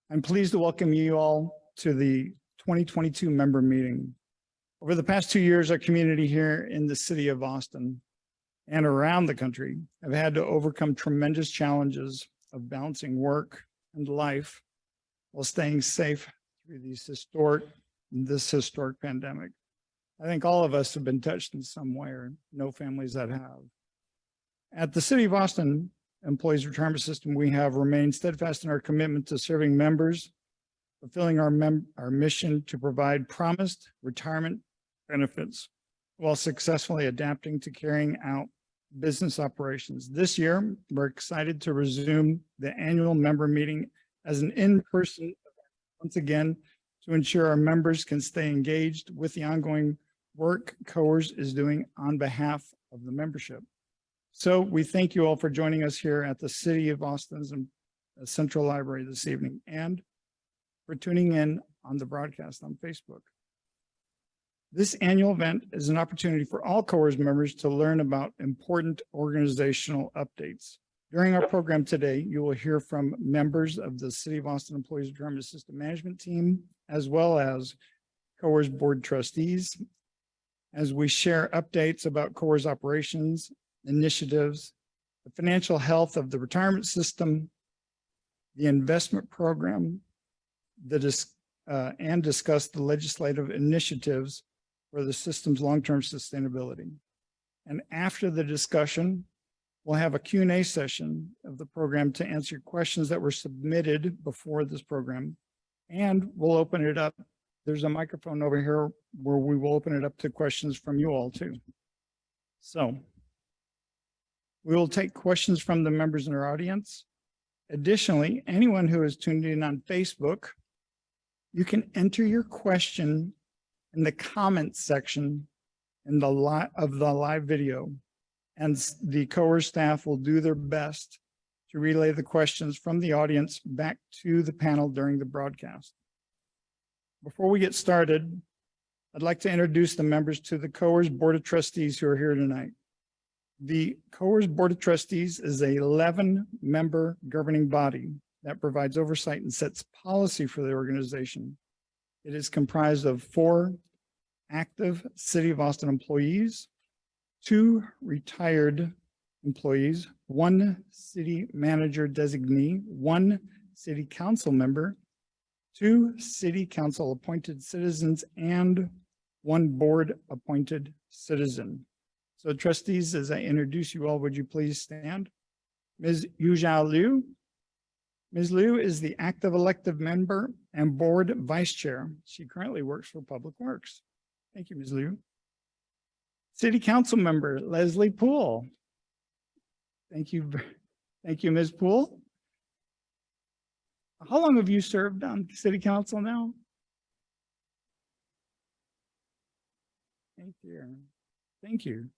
I'm pleased to welcome you all to the 2022 member meeting. Over the past 2 years, our community here in the city of Austin and around the country have had to overcome tremendous challenges of balancing work and life while staying safe through this historic pandemic. I think all of us have been touched in some way, or know families that have. At the City of Austin Employees Retirement System, we have remained steadfast in our commitment to serving members, fulfilling our mission to provide promised retirement benefits while successfully adapting to carrying out business operations. This year, we're excited to resume the annual member meeting as an in-person event once again to ensure our members can stay engaged with the ongoing work COAERS is doing on behalf of the membership. So we thank you all for joining us here at the City of Austin's Central Library this evening and for tuning in on the broadcast on Facebook. This annual event is an opportunity for all COAERS members to learn about important organizational updates. During our program today, you will hear from members of the City of Austin Employees Retirement System Management Team, as well as COAERS Board Trustees, as we share updates about COAERS operations, initiatives, the financial health of the retirement system, the investment program, and discuss the legislative initiatives for the system's long-term sustainability. And after the discussion, we'll have a Q&A session of the program to answer questions that were submitted before this program. And we'll open it up. There's a microphone over here where we will open it up to questions from you all too. So we will take questions from the members in our audience. Additionally, anyone who is tuned in on Facebook, you can enter your question in the comments section of the live video, and the COAERS staff will do their best to relay the questions from the audience back to the panel during the broadcast. Before we get started, I'd like to introduce the members to the COAERS Board of Trustees who are here tonight. The COAERS Board of Trustees is an 11-member governing body that provides oversight and sets policy for the organization. It is comprised of 4 active City of Austin employees, 2 retired employees, 1 city manager designee, 1 city council member, 2 city council appointed citizens, and 1 board appointed citizen. So trustees, as I introduce you all, would you please stand? Ms. Yuzhao Liu. Ms. Liu is the active elected member and board vice chair. She currently works for Public Works. Thank you, Ms. Liu. City council member, Leslie Poole. Thank you. Thank you, Ms. Poole. How long have you served on city council now? Thank you. Thank you.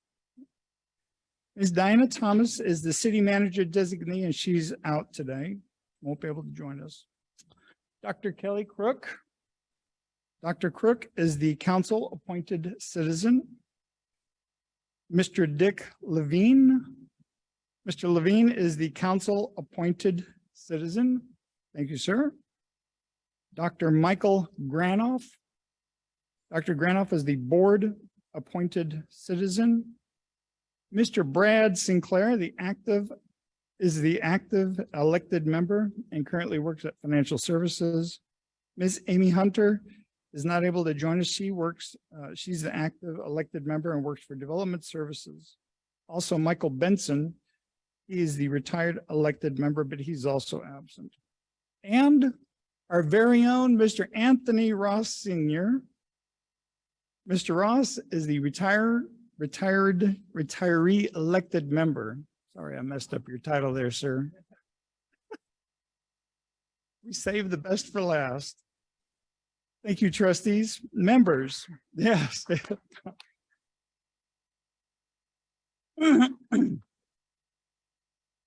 Ms. Diana Thomas is the city manager designee, and she's out today. Won't be able to join us. Dr. Kelly Crook. Dr. Crook is the council appointed citizen. Mr. Dick Levine. Mr. Levine is the council appointed citizen. Thank you, sir. Dr. Michael Granoff. Dr. Granoff is the board appointed citizen. Mr. Brad Sinclair, is the active elected member and currently works at Financial Services. Ms. Amy Hunter is not able to join us. She's the active elected member and works for Development Services. Also, Michael Benson, he is the retired elected member, but he's also absent. And our very own Mr. Anthony Ross Sr. Mr. Ross is the retiree elected member. Sorry, I messed up your title there, sir. We saved the best for last. Thank you, trustees. Members, yes. I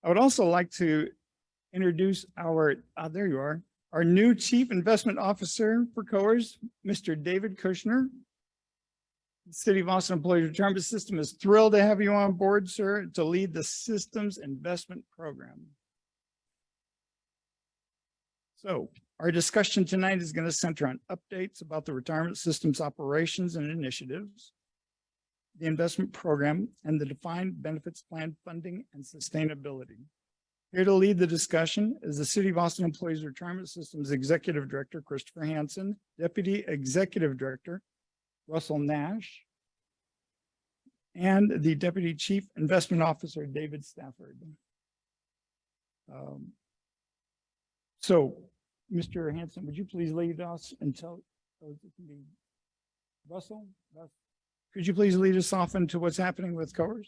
would also like to introduce there you are, our new Chief Investment Officer for COAERS, Mr. David Kushner. The City of Austin Employees Retirement System is thrilled to have you on board, sir, to lead the system's investment program. So Our discussion tonight is going to center on updates about the retirement system's operations and initiatives, the investment program, and the defined benefits plan funding and sustainability. Here to lead the discussion is the City of Austin Employees Retirement System's Executive Director, Christopher Hansen, Deputy Executive Director, Russell Nash, and the Deputy Chief Investment Officer, David Stafford. So, Mr. Hansen, would you please lead us and tell Russell? Could you please lead us off into what's happening with COAERS?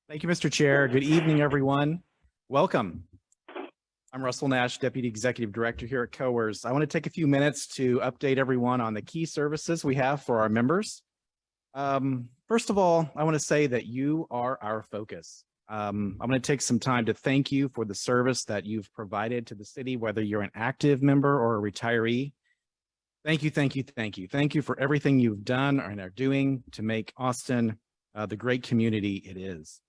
Thank you, Mr. Chair. Good evening, everyone. Welcome. I'm Russell Nash, Deputy Executive Director here at COAERS. I want to take a few minutes to update everyone on the key services we have for our members. First of all, I want to say that you are our focus. I'm going to take some time to thank you for the service that you've provided to the city, whether you're an active member or a retiree. Thank you, thank you, thank you. Thank you for everything you've done and are doing to make Austin the great community it is.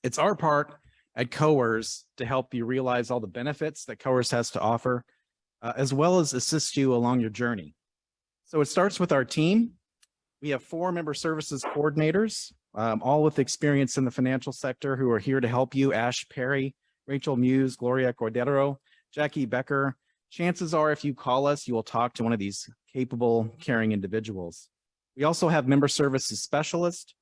It's our part at COAERS to help you realize all the benefits that COAERS has to offer, as well as assist you along your journey. So it starts with our team. We have 4 member services coordinators, all with experience in the financial sector, who are here to help you: Ash Perry, Rachel Muse, Gloria Cordero, Jackie Becker. Chances are, if you call us, you will talk to one of these capable, caring individuals. We also have member services specialists.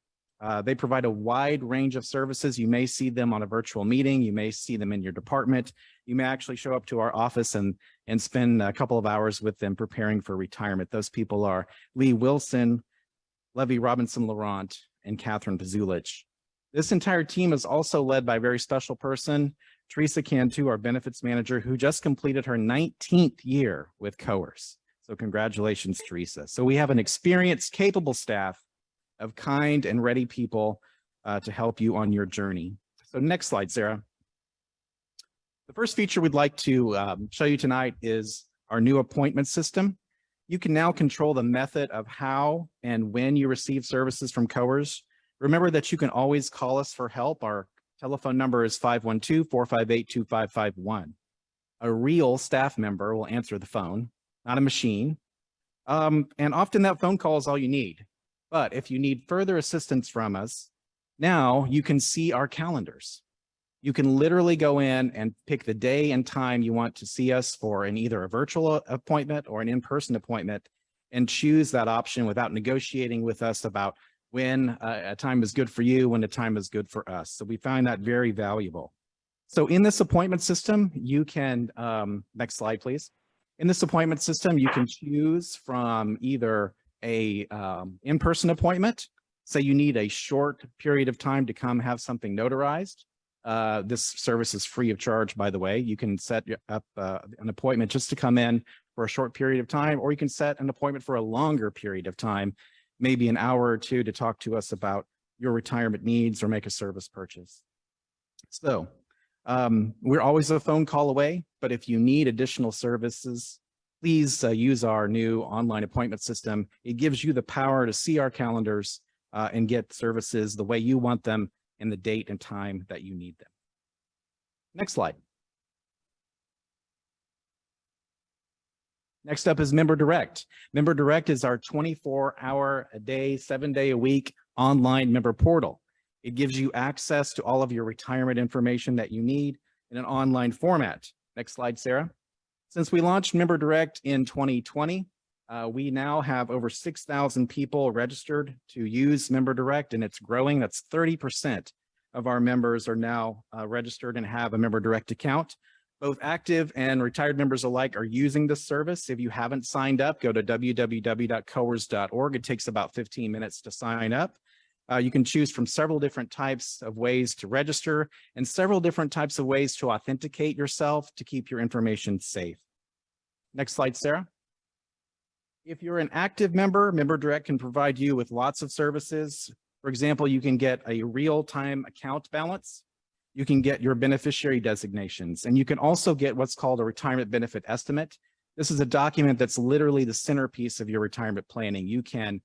They provide a wide range of services. You may see them on a virtual meeting. You may see them in your department. You may actually show up to our office and spend a couple of hours with them preparing for retirement. Those people are Lee Wilson, Levy Robinson-Laurent, and Catherine Pazulich. This entire team is also led by a very special person, Teresa Cantu, our benefits manager, who just completed her 19th year with COAERS. So congratulations, Teresa. So we have an experienced, capable staff of kind and ready people to help you on your journey. So next slide, Sarah. The first feature we'd like to show you tonight is our new appointment system. You can now control the method of how and when you receive services from COAERS. Remember that you can always call us for help. Our telephone number is 512-458-2551. A real staff member will answer the phone, not a machine. And often that phone call is all you need. But if you need further assistance from us, now you can see our calendars. You can literally go in and pick the day and time you want to see us for either a virtual appointment or an in-person appointment, and choose that option without negotiating with us about when a time is good for you, when a time is good for us. So we find that very valuable. So in this appointment system, you can, next slide, please. In this appointment system, you can choose from either a in-person appointment. Say you need a short period of time to come have something notarized. This service is free of charge, by the way. You can set up an appointment just to come in for a short period of time, or you can set an appointment for a longer period of time, maybe an hour or two, to talk to us about your retirement needs or make a service purchase. So we're always a phone call away, but if you need additional services, please use our new online appointment system. It gives you the power to see our calendars and get services the way you want them and the date and time that you need them. Next slide. Next up is Member Direct. Member Direct is our 24-hour-a-day, 7-day-a-week online member portal. It gives you access to all of your retirement information that you need in an online format. Next slide, Sarah. Since we launched Member Direct in 2020, we now have over 6,000 people registered to use Member Direct, and it's growing. That's 30% of our members are now registered and have a Member Direct account. Both active and retired members alike are using this service. If you haven't signed up, go to www.coers.org. It takes about 15 minutes to sign up. You can choose from several different types of ways to register and several different types of ways to authenticate yourself to keep your information safe. Next slide, Sarah. If you're an active member, Member Direct can provide you with lots of services. For example, you can get a real-time account balance. You can get your beneficiary designations, and you can also get what's called a retirement benefit estimate. This is a document that's literally the centerpiece of your retirement planning. You can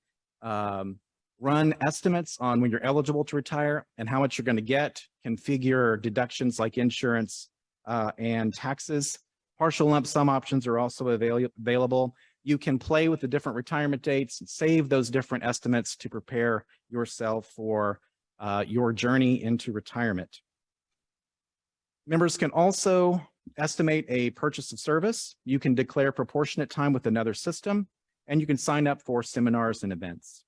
run estimates on when you're eligible to retire and how much you're going to get, configure deductions like insurance and taxes. Partial lump sum options are also available. You can play with the different retirement dates and save those different estimates to prepare yourself for your journey into retirement. Members can also estimate a purchase of service. You can declare proportionate time with another system, and you can sign up for seminars and events.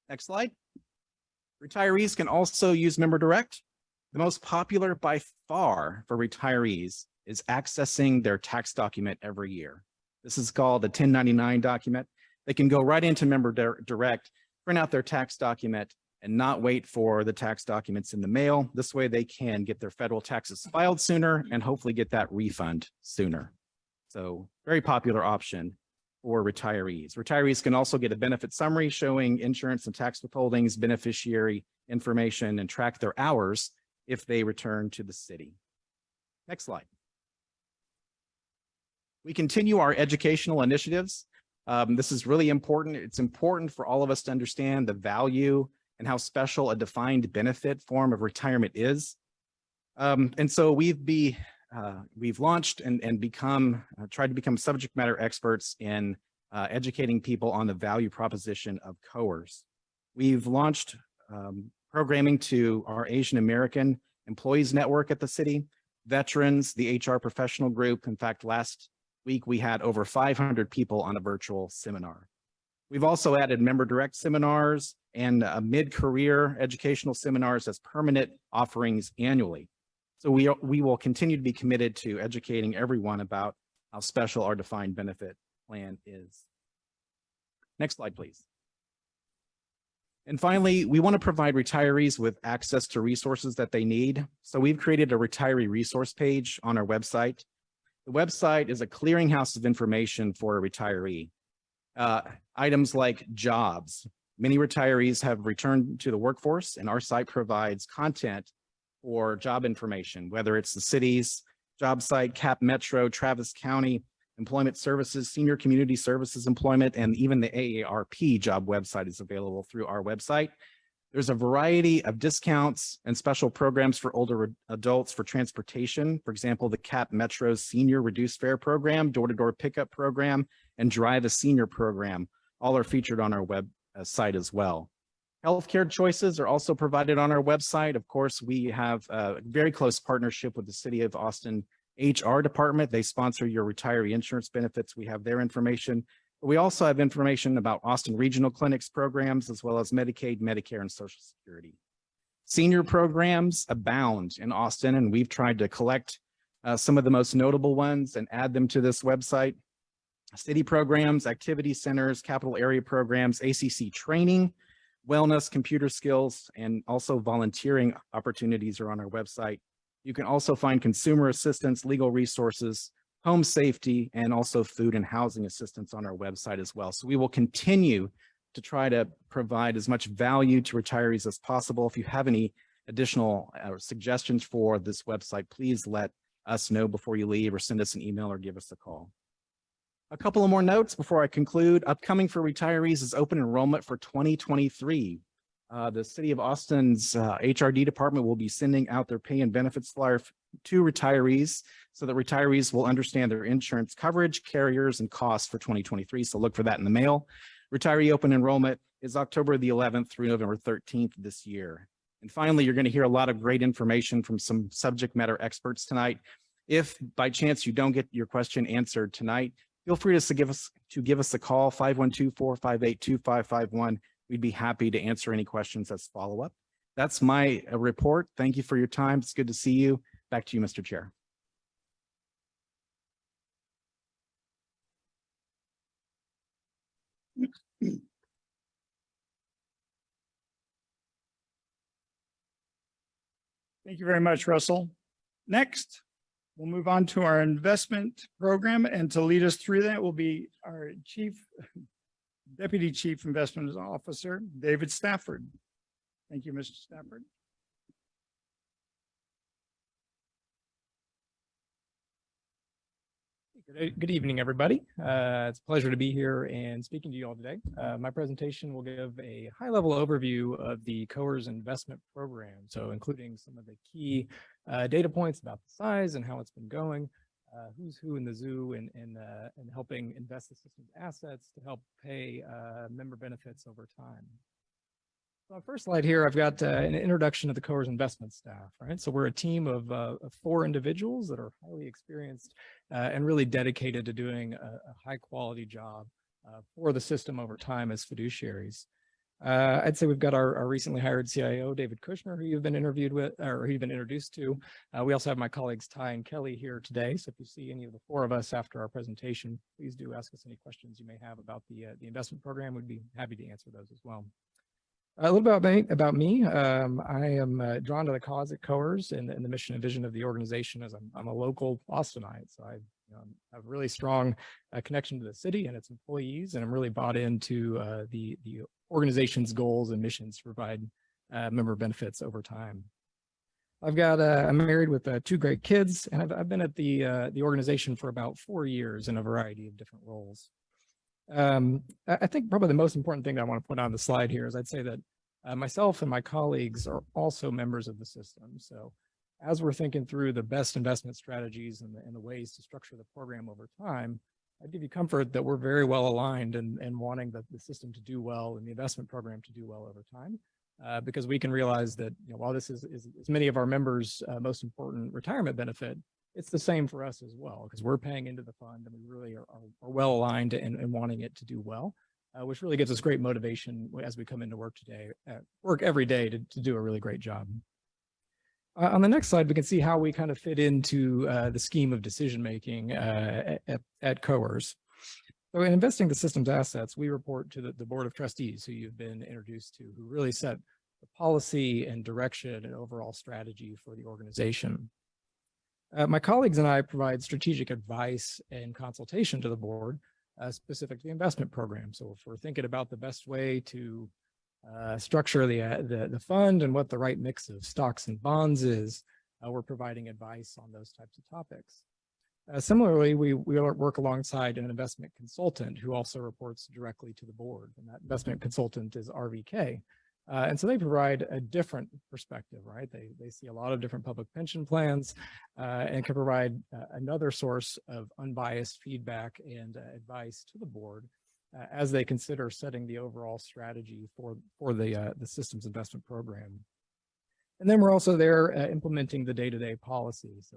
Next slide. Retirees can also use Member Direct. The most popular by far for retirees is accessing their tax document every year. This is called a 1099 document. They can go right into Member Direct, print out their tax document, and not wait for the tax documents in the mail. This way they can get their federal taxes filed sooner and hopefully get that refund sooner. So very popular option for retirees. Retirees can also get a benefit summary showing insurance and tax withholdings, beneficiary information, and track their hours if they return to the city. Next slide. We continue our educational initiatives. This is really important. It's important for all of us to understand the value and how special a defined benefit form of retirement is. And so we've launched and tried to become subject matter experts in educating people on the value proposition of COAERS. We've launched programming to our Asian American employees network at the city, veterans, the HR professional group. In fact, last week we had over 500 people on a virtual seminar. We've also added Member Direct seminars and mid-career educational seminars as permanent offerings annually. So we will continue to be committed to educating everyone about how special our defined benefit plan is. Next slide, please. And finally, we want to provide retirees with access to resources that they need. So we've created a retiree resource page on our website. The website is a clearinghouse of information for a retiree. Items like jobs. Many retirees have returned to the workforce, and our site provides content for job information, whether it's the city's job site, Cap Metro, Travis County, Employment Services, Senior Community Services Employment, and even the AARP job website is available through our website. There's a variety of discounts and special programs for older adults for transportation. For example, the Cap Metro's Senior Reduced Fare Program, door-to-door pickup program, and Drive a Senior program. All are featured on our website as well. Healthcare choices are also provided on our website. Of course, we have a very close partnership with the City of Austin HR department. They sponsor your retiree insurance benefits. We have their information. But we also have information about Austin Regional Clinics programs, as well as Medicaid, Medicare, and Social Security. Senior programs abound in Austin, and we've tried to collect some of the most notable ones and add them to this website. City programs, activity centers, capital area programs, ACC training, wellness, computer skills, and also volunteering opportunities are on our website. You can also find consumer assistance, legal resources, home safety, and also food and housing assistance on our website as well. So we will continue to try to provide as much value to retirees as possible. If you have any additional suggestions for this website, please let us know before you leave, or send us an email or give us a call. A couple of more notes before I conclude. Upcoming for retirees is open enrollment for 2023. The City of Austin's HRD department will be sending out their pay and benefits flyer to retirees so that retirees will understand their insurance coverage, carriers, and costs for 2023. So look for that in the mail. Retiree open enrollment is October the 11th through November 13th this year. And finally, you're going to hear a lot of great information from some subject matter experts tonight. If by chance you don't get your question answered tonight, feel free to give us a call, 512-458-2551. We'd be happy to answer any questions as follow-up. That's my report. Thank you for your time. It's good to see you. Back to you, Mr. Chair. Thank you very much, Russell. Next, we'll move on to our investment program, and to lead us through that will be our Deputy Chief Investment Officer, David Stafford. Thank you, Mr. Stafford. Good evening, everybody. It's a pleasure to be here and speaking to you all today. My presentation will give a high-level overview of the COAERS investment program, so including some of the key data points about the size and how it's been going, who's who in the zoo, and helping invest the system's assets to help pay member benefits over time. So on the first slide here, I've got an introduction of the COAERS investment staff, right? So we're a team of 4 individuals that are highly experienced and really dedicated to doing a high quality job for the system over time as fiduciaries. I'd say we've got our recently hired CIO, David Kushner, who you've been interviewed with, or who you've been introduced to. We also have my colleagues, Ty and Kelly, here today. So if you see any of the 4 of us after our presentation, please do ask us any questions you may have about the investment program. We'd be happy to answer those as well. A little bit about me. I am drawn to the cause at COAERS and the mission and vision of the organization, as I'm a local Austinite. So I have a really strong connection to the city and its employees, and I'm really bought into the organization's goals and missions to provide member benefits over time. I'm married with 2 great kids, and I've been at the organization for about 4 years in a variety of different roles. I think probably the most important thing that I want to put on the slide here is I'd say that myself and my colleagues are also members of the system. So as we're thinking through the best investment strategies and the ways to structure the program over time, I'd give you comfort that we're very well aligned and wanting the system to do well and the investment program to do well over time. Because we can realize that while this is many of our members' most important retirement benefit, it's the same for us as well, because we're paying into the fund and we really are well aligned and wanting it to do well, which really gives us great motivation as we come into work every day to do a really great job. On the next slide, we can see how we kind of fit into the scheme of decision making at COAERS. So in investing the system's assets, we report to the Board of Trustees, who you've been introduced to, who really set the policy and direction and overall strategy for the organization. My colleagues and I provide strategic advice and consultation to the board specific to the investment program. So if we're thinking about the best way to structure the fund and what the right mix of stocks and bonds is, we're providing advice on those types of topics. Similarly, we work alongside an investment consultant who also reports directly to the board, and that investment consultant is RVK. And so they provide a different perspective, right? They see a lot of different public pension plans and can provide another source of unbiased feedback and advice to the board as they consider setting the overall strategy for the system's investment program. And then we're also there implementing the day-to-day policy. So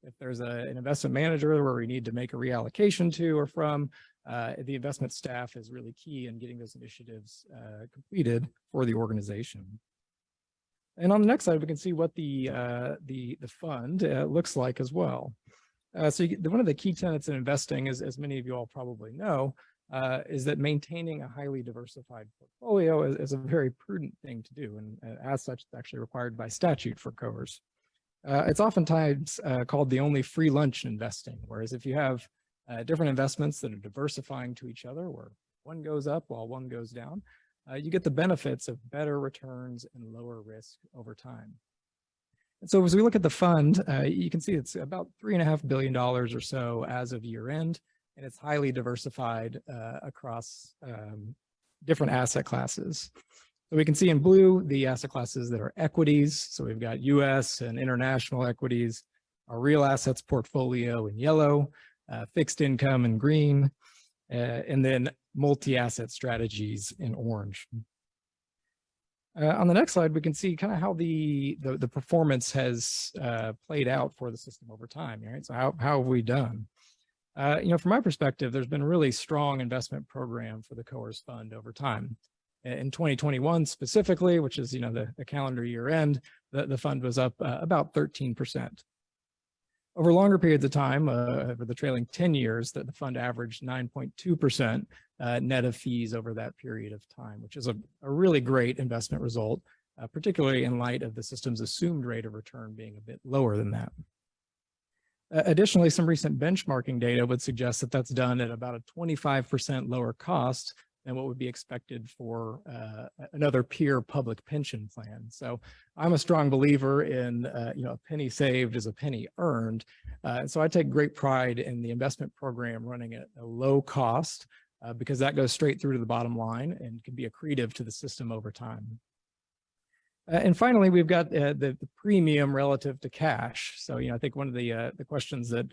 if there's an investment manager where we need to make a reallocation to or from, the investment staff is really key in getting those initiatives completed for the organization. And on the next slide, we can see what the fund looks like as well. So one of the key tenets in investing, as many of you all probably know, is that maintaining a highly diversified portfolio is a very prudent thing to do. And as such, it's actually required by statute for COAERS. It's oftentimes called the only free lunch in investing, whereas if you have different investments that are diversifying to each other, where one goes up while one goes down, you get the benefits of better returns and lower risk over time. And so as we look at the fund, you can see it's about $3.5 billion or so as of year end, and it's highly diversified across different asset classes. So we can see in blue the asset classes that are equities. So we've got US and international equities, our real assets portfolio in yellow, fixed income in green, and then multi-asset strategies in orange. On the next slide, we can see kind of how the performance has played out for the system over time, right? So how have we done? From my perspective, there's been a really strong investment program for the COAERS fund over time. In 2021 specifically, which is the calendar year end, the fund was up about 13%. Over longer periods of time, over the trailing 10 years, the fund averaged 9.2% net of fees over that period of time, which is a really great investment result, particularly in light of the system's assumed rate of return being a bit lower than that. Additionally, some recent benchmarking data would suggest that that's done at about a 25% lower cost than what would be expected for another peer public pension plan. So I'm a strong believer in, a penny saved is a penny earned. And so I take great pride in the investment program running at a low cost because that goes straight through to the bottom line and can be accretive to the system over time. And finally, we've got the premium relative to cash. So, I think one of the questions that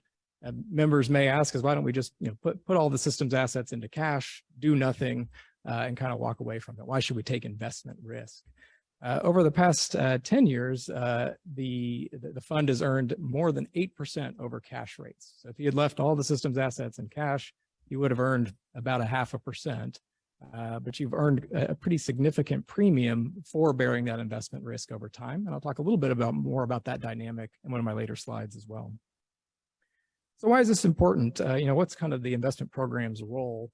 members may ask is, why don't we just put all the system's assets into cash, do nothing, and kind of walk away from it? Why should we take investment risk? Over the past 10 years, the fund has earned more than 8% over cash rates. So if you had left all the system's assets in cash, you would have earned about 0.5%. But you've earned a pretty significant premium for bearing that investment risk over time. And I'll talk a little bit more about that dynamic in one of my later slides as well. So why is this important? What's kind of the investment program's role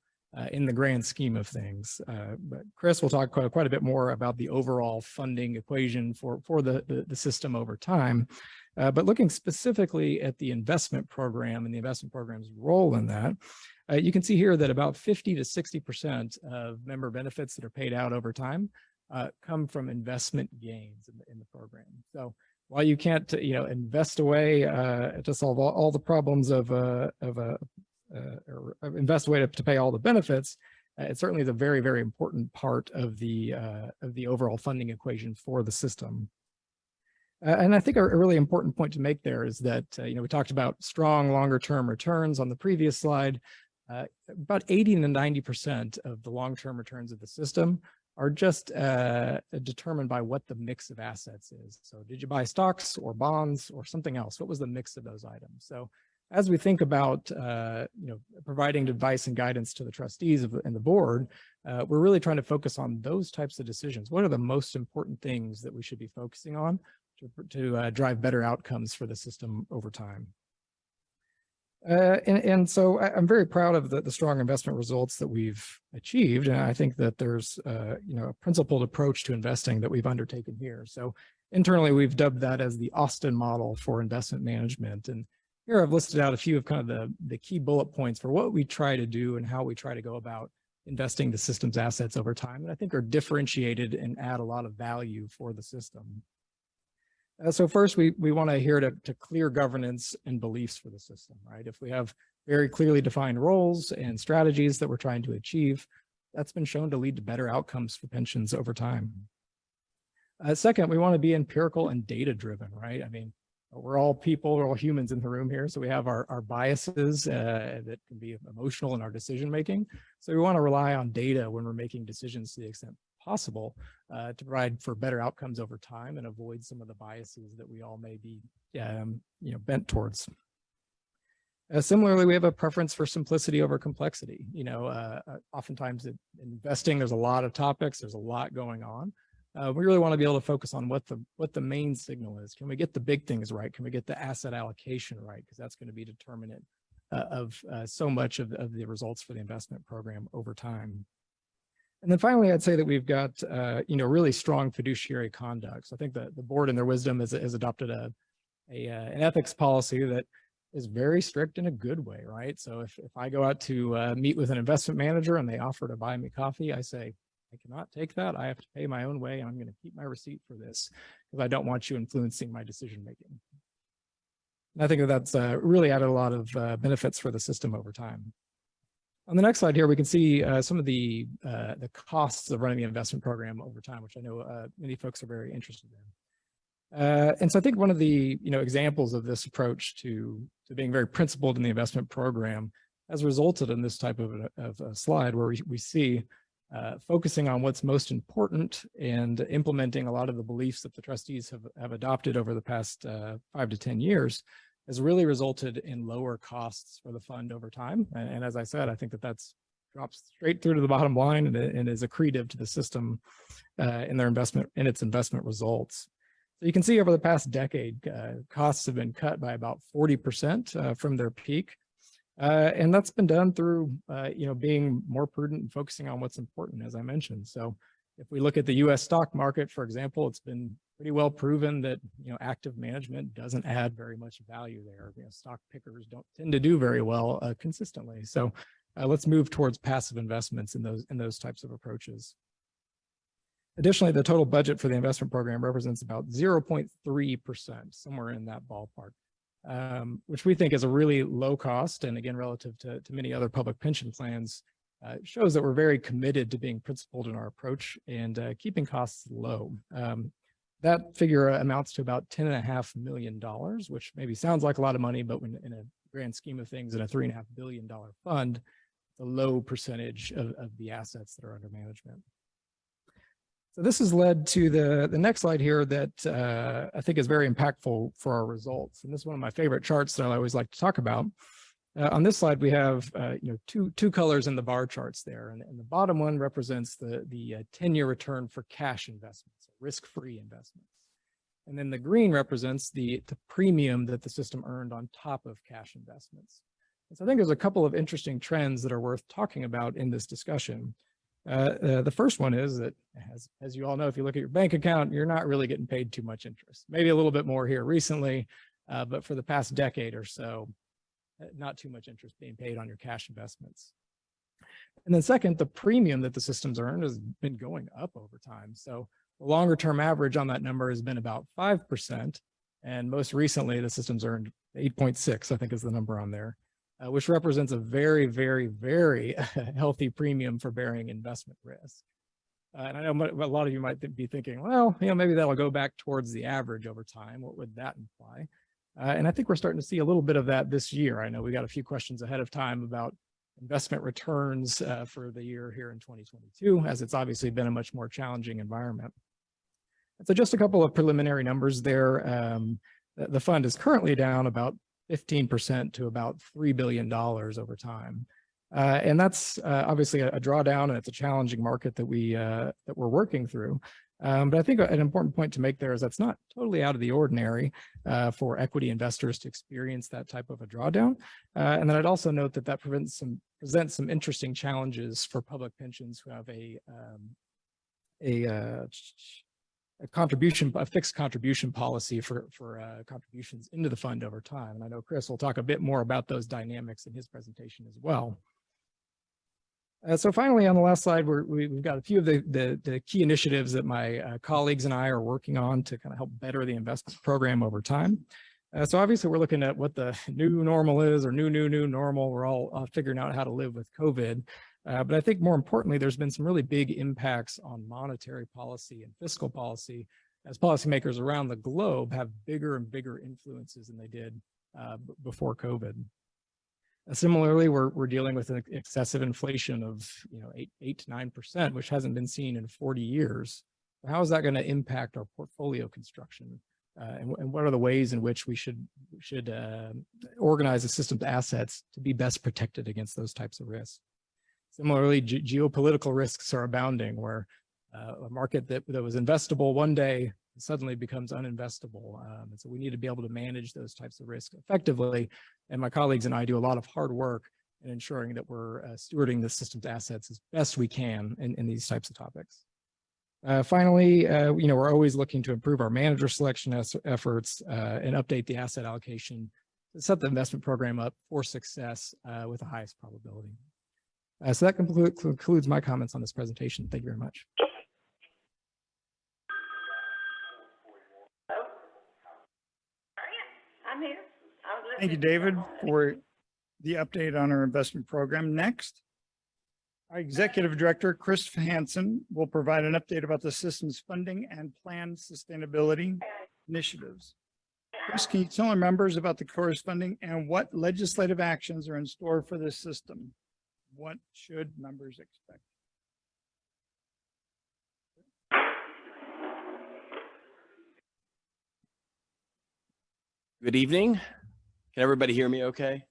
in the grand scheme of things? But Chris will talk quite a bit more about the overall funding equation for the system over time. But looking specifically at the investment program and the investment program's role in that, you can see here that about 50 to 60% of member benefits that are paid out over time come from investment gains in the program. So while you can't, invest away to solve all the problems or invest away to pay all the benefits, it certainly is a very, very important part of the overall funding equation for the system. And I think a really important point to make there is that, we talked about strong longer-term returns on the previous slide. About 80 to 90% of the long-term returns of the system are just determined by what the mix of assets is. So did you buy stocks or bonds or something else? What was the mix of those items? So as we think about, providing advice and guidance to the trustees and the board, we're really trying to focus on those types of decisions. What are the most important things that we should be focusing on to drive better outcomes for the system over time? And so I'm very proud of the strong investment results that we've achieved. And I think that there's, a principled approach to investing that we've undertaken here. So internally, we've dubbed that as the Austin model for investment management. And here I've listed out a few of kind of the key bullet points for what we try to do and how we try to go about investing the system's assets over time. And I think are differentiated and add a lot of value for the system. So first, we want to adhere to clear governance and beliefs for the system, right? If we have very clearly defined roles and strategies that we're trying to achieve, that's been shown to lead to better outcomes for pensions over time. Second, we want to be empirical and data-driven, right? I mean, we're all people, we're all humans in the room here, so we have our biases that can be emotional in our decision-making. So we want to rely on data when we're making decisions to the extent possible to provide for better outcomes over time and avoid some of the biases that we all may be bent towards. Similarly, we have a preference for simplicity over complexity. Oftentimes in investing, there's a lot of topics, there's a lot going on. We really want to be able to focus on what the main signal is. Can we get the big things right? Can we get the asset allocation right? Because that's going to be determinant of so much of the results for the investment program over time. And then finally, I'd say that we've got, really strong fiduciary conduct. So I think that the board in their wisdom has adopted an ethics policy that is very strict in a good way, right? So if I go out to meet with an investment manager and they offer to buy me coffee, I say, I cannot take that. I have to pay my own way. And I'm going to keep my receipt for this because I don't want you influencing my decision-making. And I think that that's really added a lot of benefits for the system over time. On the next slide here, we can see some of the costs of running the investment program over time, which I know many folks are very interested in. And so I think one of the examples of this approach to being very principled in the investment program has resulted in this type of a slide where we see focusing on what's most important and implementing a lot of the beliefs that the trustees have adopted over the past 5 to 10 years has really resulted in lower costs for the fund over time. And as I said, I think that drops straight through to the bottom line and is accretive to the system in its investment results. So you can see over the past decade, costs have been cut by about 40% from their peak. And that's been done through, being more prudent and focusing on what's important, as I mentioned. So if we look at the US stock market, for example, it's been pretty well proven that, active management doesn't add very much value there. Stock pickers don't tend to do very well consistently. So let's move towards passive investments in those types of approaches. Additionally, the total budget for the investment program represents about 0.3%, somewhere in that ballpark, which we think is a really low cost. And again, relative to many other public pension plans, shows that we're very committed to being principled in our approach and keeping costs low. That figure amounts to about $10.5 million, which maybe sounds like a lot of money, but when in a grand scheme of things in a $3.5 billion fund, it's a low percentage of the assets that are under management. So this has led to the next slide here that I think is very impactful for our results. And this is one of my favorite charts that I always like to talk about. On this slide, we have two colors in the bar charts there, and the bottom one represents the 10-year return for cash investments, risk-free investments, and then the green represents the premium that the system earned on top of cash investments. And so I think there's a couple of interesting trends that are worth talking about in this discussion. The first one is that, as you all know, if you look at your bank account, you're not really getting paid too much interest. Maybe a little bit more here recently, but for the past decade or so, not too much interest being paid on your cash investments. And then second, the premium that the system's earned has been going up over time. So the longer term average on that number has been about 5%. And most recently, the system's earned 8.6, I think is the number on there, which represents a very, very, very healthy premium for bearing investment risk. And I know a lot of you might be thinking, well, maybe that'll go back towards the average over time. What would that imply? And I think we're starting to see a little bit of that this year. I know we got a few questions ahead of time about investment returns for the year here in 2022, as it's obviously been a much more challenging environment. And so just a couple of preliminary numbers there. The fund is currently down about 15% to about $3 billion over time. And that's obviously a drawdown, and it's a challenging market that we're working through. But I think an important point to make there is that's not totally out of the ordinary for equity investors to experience that type of a drawdown. And then I'd also note that presents some interesting challenges for public pensions who have a fixed contribution policy for contributions into the fund over time. And I know Chris will talk a bit more about those dynamics in his presentation as well. So finally, on the last slide, we've got a few of the key initiatives that my colleagues and I are working on to kind of help better the investment program over time. So obviously, we're looking at what the new normal is, or new normal. We're all figuring out how to live with COVID. But I think more importantly, there's been some really big impacts on monetary policy and fiscal policy as policymakers around the globe have bigger and bigger influences than they did before COVID. Similarly, we're dealing with an excessive inflation of 8 to 9%, which hasn't been seen in 40 years. How is that going to impact our portfolio construction? And what are the ways in which we should organize the system's assets to be best protected against those types of risks? Similarly, geopolitical risks are abounding, where a market that was investable one day suddenly becomes uninvestable. And so we need to be able to manage those types of risks effectively. And my colleagues and I do a lot of hard work in ensuring that we're stewarding the system's assets as best we can in these types of topics. Finally, we're always looking to improve our manager selection efforts and update the asset allocation to set the investment program up for success with the highest probability. So that concludes my comments on this presentation. Thank you very much. I'm here. Thank you, David, for the update on our investment program. Next, our Executive Director, Chris Hansen, will provide an update about the system's funding and planned sustainability initiatives. Chris, can you tell our members about the COAERS funding and what legislative actions are in store for this system? What should members expect? Good evening. Can everybody hear me okay?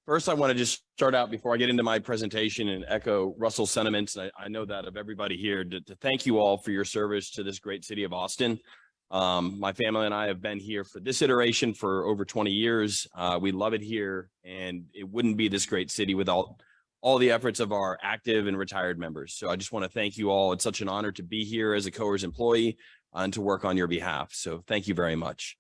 First, I want to just start out before I get into my presentation and echo Russell's sentiments. I know that of everybody here to thank you all for your service to this great city of Austin. My family and I have been here for this iteration for over 20 years. We love it here, and it wouldn't be this great city without all the efforts of our active and retired members. So I just want to thank you all. It's such an honor to be here as a COAERS employee and to work on your behalf. So thank you very much.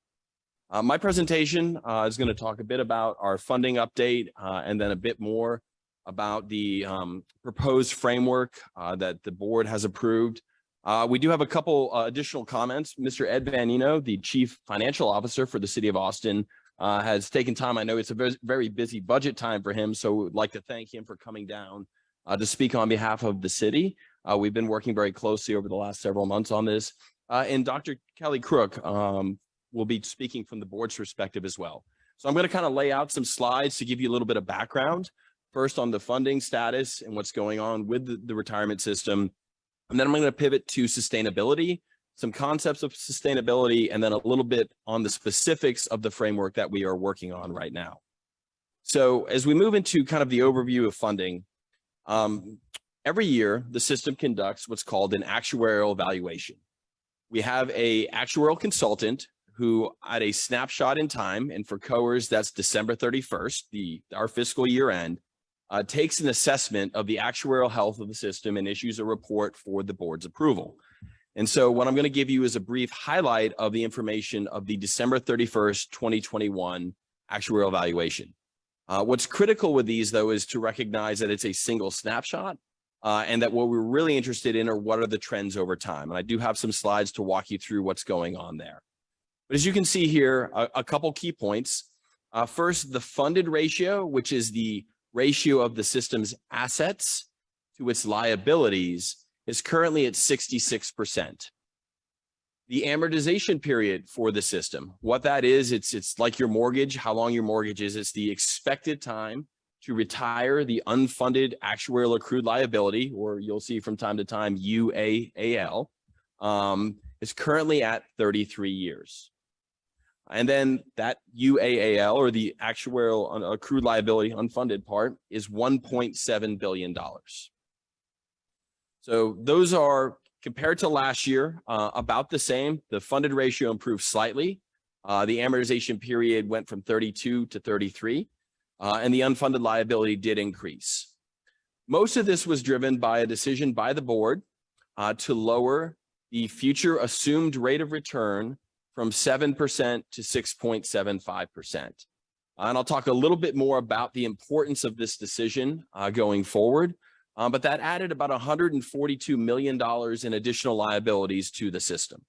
My presentation is going to talk a bit about our funding update and then a bit more about the proposed framework that the board has approved. We do have a couple additional comments. Mr. Ed Vanino, the Chief Financial Officer for the City of Austin, has taken time. I know it's a very, very busy budget time for him, so we'd like to thank him for coming down to speak on behalf of the city. We've been working very closely over the last several months on this. And Dr. Kelly Crook will be speaking from the board's perspective as well. So I'm going to kind of lay out some slides to give you a little bit of background, first on the funding status and what's going on with the retirement system. And then I'm going to pivot to sustainability, some concepts of sustainability, and then a little bit on the specifics of the framework that we are working on right now. So as we move into kind of the overview of funding, every year the system conducts what's called an actuarial evaluation. We have an actuarial consultant who, at a snapshot in time, and for COAERS, that's December 31st, our fiscal year end, takes an assessment of the actuarial health of the system and issues a report for the board's approval. And so what I'm going to give you is a brief highlight of the information of the December 31st, 2021 actuarial evaluation. What's critical with these, though, is to recognize that it's a single snapshot and that what we're really interested in are what are the trends over time. And I do have some slides to walk you through what's going on there. But as you can see here, a couple key points. First, the funded ratio, which is the ratio of the system's assets to its liabilities, is currently at 66%. The amortization period for the system, what that is, it's like your mortgage, how long your mortgage is. It's the expected time to retire the unfunded actuarial accrued liability, or you'll see from time to time UAAL, is currently at 33 years. And then that UAAL, or the actuarial accrued liability unfunded part, is $1.7 billion. So those are, compared to last year, about the same. The funded ratio improved slightly. The amortization period went from 32 to 33, and the unfunded liability did increase. Most of this was driven by a decision by the board to lower the future assumed rate of return from 7% to 6.75%. And I'll talk a little bit more about the importance of this decision going forward. But that added about $142 million in additional liabilities to the system.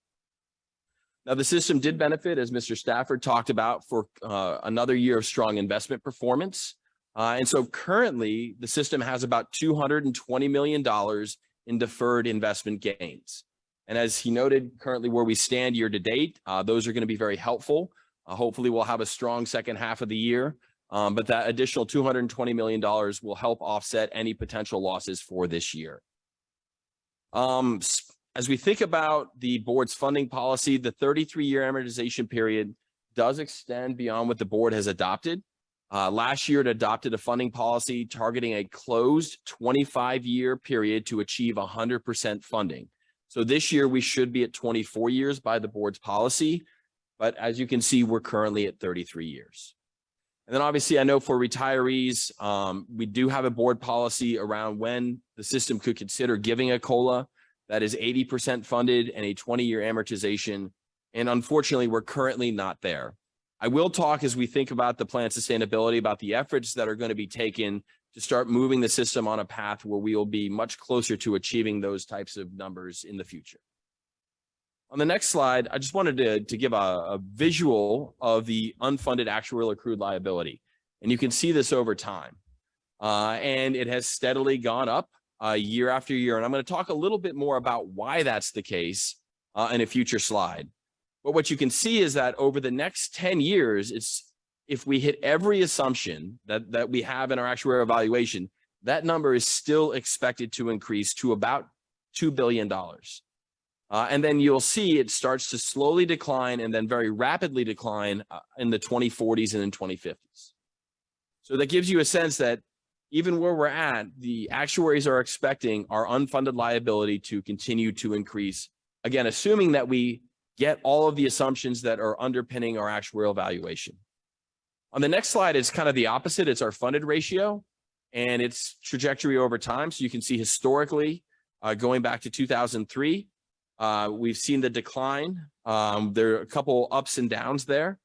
Now, the system did benefit, as Mr. Stafford talked about, for another year of strong investment performance. And so currently, the system has about $220 million in deferred investment gains. And as he noted, currently where we stand year to date, those are going to be very helpful. Hopefully, we'll have a strong second half of the year. But that additional $220 million will help offset any potential losses for this year. As we think about the board's funding policy, the 33-year amortization period does extend beyond what the board has adopted. Last year, it adopted a funding policy targeting a closed 25-year period to achieve 100% funding. So this year, we should be at 24 years by the board's policy. But as you can see, we're currently at 33 years. And then obviously, I know for retirees, we do have a board policy around when the system could consider giving a COLA that is 80% funded and a 20-year amortization. And unfortunately, we're currently not there. I will talk, as we think about the plan sustainability, about the efforts that are going to be taken to start moving the system on a path where we will be much closer to achieving those types of numbers in the future. On the next slide, I just wanted to give a visual of the unfunded actuarial accrued liability. And you can see this over time. And it has steadily gone up year after year. And I'm going to talk a little bit more about why that's the case in a future slide. But what you can see is that over the next 10 years, if we hit every assumption that we have in our actuarial evaluation, that number is still expected to increase to about $2 billion. And then you'll see it starts to slowly decline and then very rapidly decline in the 2040s and in 2050s. So that gives you a sense that even where we're at, the actuaries are expecting our unfunded liability to continue to increase. Again, assuming that we get all of the assumptions that are underpinning our actuarial valuation. On the next slide, it's kind of the opposite. It's our funded ratio and its trajectory over time. So you can see historically, going back to 2003, we've seen the decline. There are a couple ups and downs there.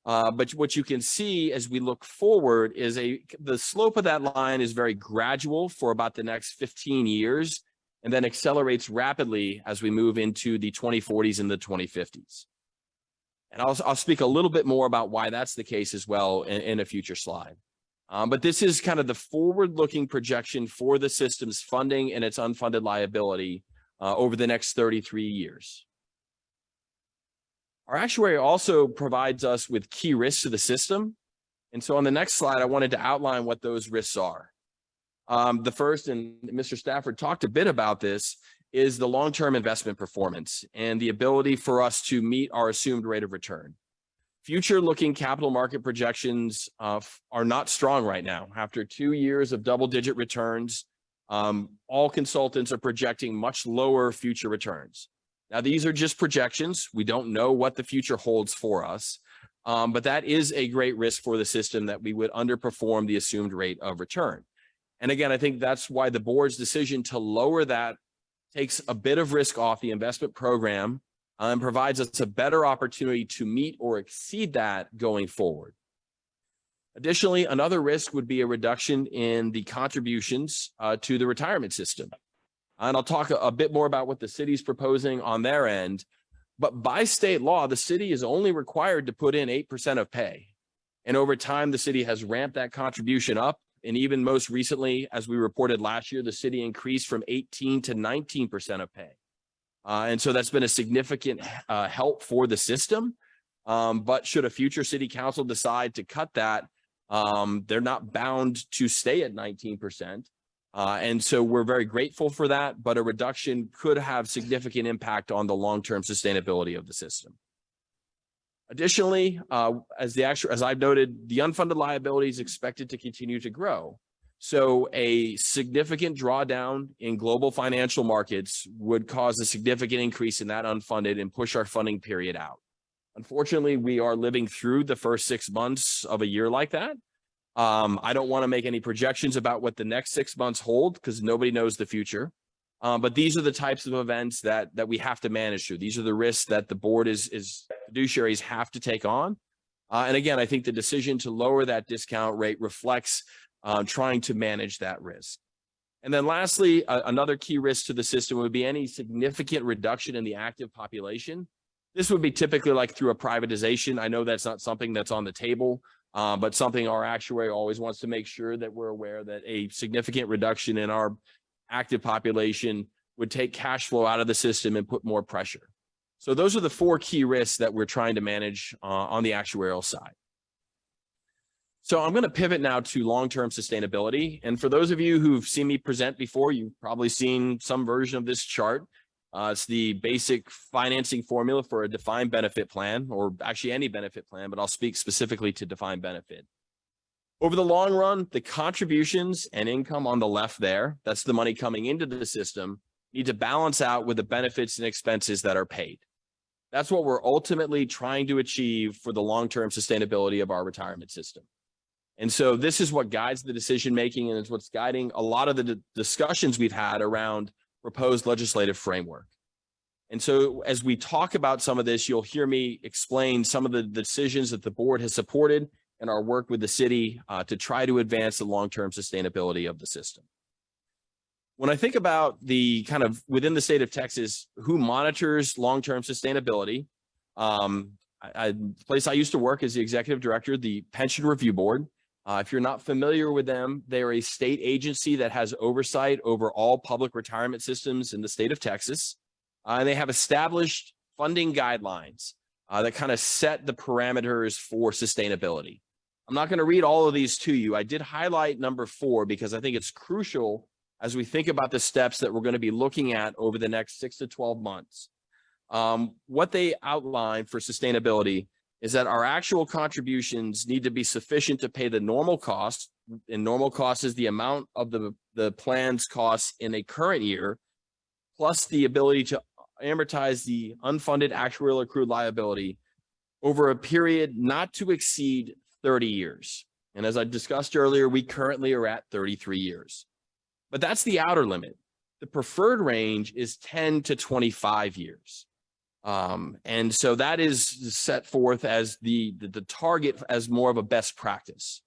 But what you can see as we look forward is the slope of that line is very gradual for about the next 15 years, and then accelerates rapidly as we move into the 2040s and the 2050s. And I'll speak a little bit more about why that's the case as well in a future slide. But this is kind of the forward-looking projection for the system's funding and its unfunded liability over the next 33 years. Our actuary also provides us with key risks to the system. And so on the next slide, I wanted to outline what those risks are. The first, and Mr. Stafford talked a bit about this, is the long-term investment performance and the ability for us to meet our assumed rate of return. Future-looking capital market projections are not strong right now. After 2 years of double-digit returns, all consultants are projecting much lower future returns. Now, these are just projections. We don't know what the future holds for us, but that is a great risk for the system that we would underperform the assumed rate of return. And again, I think that's why the board's decision to lower that takes a bit of risk off the investment program and provides us a better opportunity to meet or exceed that going forward. Additionally, another risk would be a reduction in the contributions to the retirement system. And I'll talk a bit more about what the city's proposing on their end, but by state law, the city is only required to put in 8% of pay. And over time, the city has ramped that contribution up. And even most recently, as we reported last year, the city increased from 18 to 19% of pay. And so that's been a significant help for the system. But should a future city council decide to cut that, they're not bound to stay at 19%. And so we're very grateful for that, but a reduction could have significant impact on the long-term sustainability of the system. Additionally, as I've noted, the unfunded liability is expected to continue to grow. So a significant drawdown in global financial markets would cause a significant increase in that unfunded and push our funding period out. Unfortunately, we are living through the first 6 months of a year like that. I don't want to make any projections about what the next 6 months hold because nobody knows the future. But these are the types of events that we have to manage through. These are the risks that the board fiduciaries have to take on. And again, I think the decision to lower that discount rate reflects trying to manage that risk. And then lastly, another key risk to the system would be any significant reduction in the active population. This would be typically like through a privatization. I know that's not something that's on the table, but something our actuary always wants to make sure that we're aware that a significant reduction in our active population would take cash flow out of the system and put more pressure. So those are the 4 key risks that we're trying to manage on the actuarial side. So I'm going to pivot now to long-term sustainability. And for those of you who've seen me present before, you've probably seen some version of this chart. It's the basic financing formula for a defined benefit plan, or actually any benefit plan, but I'll speak specifically to defined benefit. Over the long run, the contributions and income on the left there, that's the money coming into the system, need to balance out with the benefits and expenses that are paid. That's what we're ultimately trying to achieve for the long-term sustainability of our retirement system. And so this is what guides the decision-making, and it's what's guiding a lot of the discussions we've had around proposed legislative framework. And so as we talk about some of this, you'll hear me explain some of the decisions that the board has supported in our work with the city to try to advance the long-term sustainability of the system. When I think about the kind of within the state of Texas, who monitors long-term sustainability, the place I used to work as the executive director, the Pension Review Board. If you're not familiar with them, they're a state agency that has oversight over all public retirement systems in the state of Texas. And they have established funding guidelines that kind of set the parameters for sustainability. I'm not going to read all of these to you. I did highlight number 4 because I think it's crucial as we think about the steps that we're going to be looking at over the next 6 to 12 months. What they outline for sustainability is that our actual contributions need to be sufficient to pay the normal cost, and normal cost is the amount of the plan's costs in a current year, plus the ability to amortize the unfunded actuarial accrued liability over a period not to exceed 30 years. And as I discussed earlier, we currently are at 33 years. But that's the outer limit. The preferred range is 10 to 25 years. And so that is set forth as the target as more of a best practice.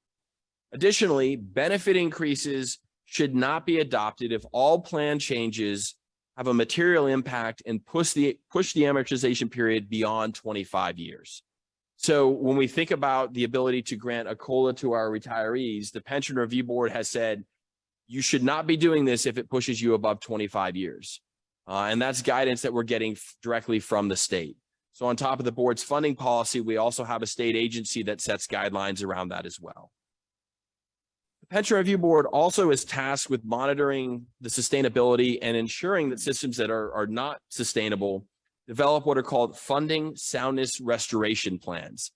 Additionally, benefit increases should not be adopted if all plan changes have a material impact and push the amortization period beyond 25 years. So when we think about the ability to grant a COLA to our retirees, the Pension Review Board has said, you should not be doing this if it pushes you above 25 years. And that's guidance that we're getting directly from the state. So on top of the board's funding policy, we also have a state agency that sets guidelines around that as well. The Pension Review Board also is tasked with monitoring the sustainability and ensuring that systems that are not sustainable develop what are called funding soundness restoration plans.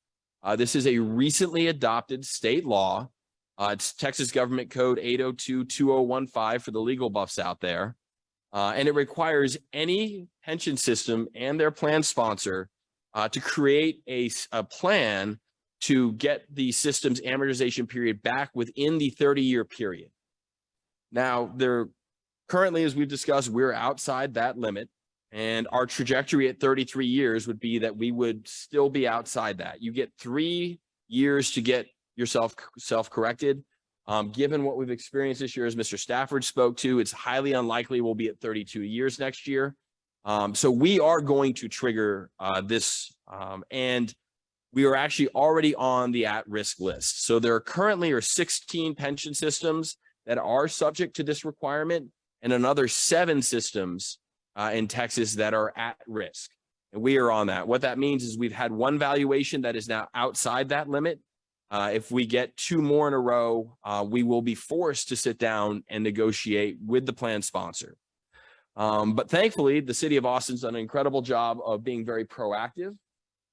This is a recently adopted state law. It's Texas Government Code 802-2015 for the legal buffs out there. And it requires any pension system and their plan sponsor to create a plan to get the system's amortization period back within the 30-year period. Now, currently, as we've discussed, we're outside that limit, and our trajectory at 33 years would be that we would still be outside that. You get 3 years to get yourself self-corrected. Given what we've experienced this year, as Mr. Stafford spoke to, it's highly unlikely we'll be at 32 years next year. So we are going to trigger this, and we are actually already on the at-risk list. So there currently are 16 pension systems that are subject to this requirement, and another 7 systems in Texas that are at risk. And we are on that. What that means is we've had one valuation that is now outside that limit. If we get 2 more in a row, we will be forced to sit down and negotiate with the plan sponsor. But thankfully, the city of Austin's done an incredible job of being very proactive.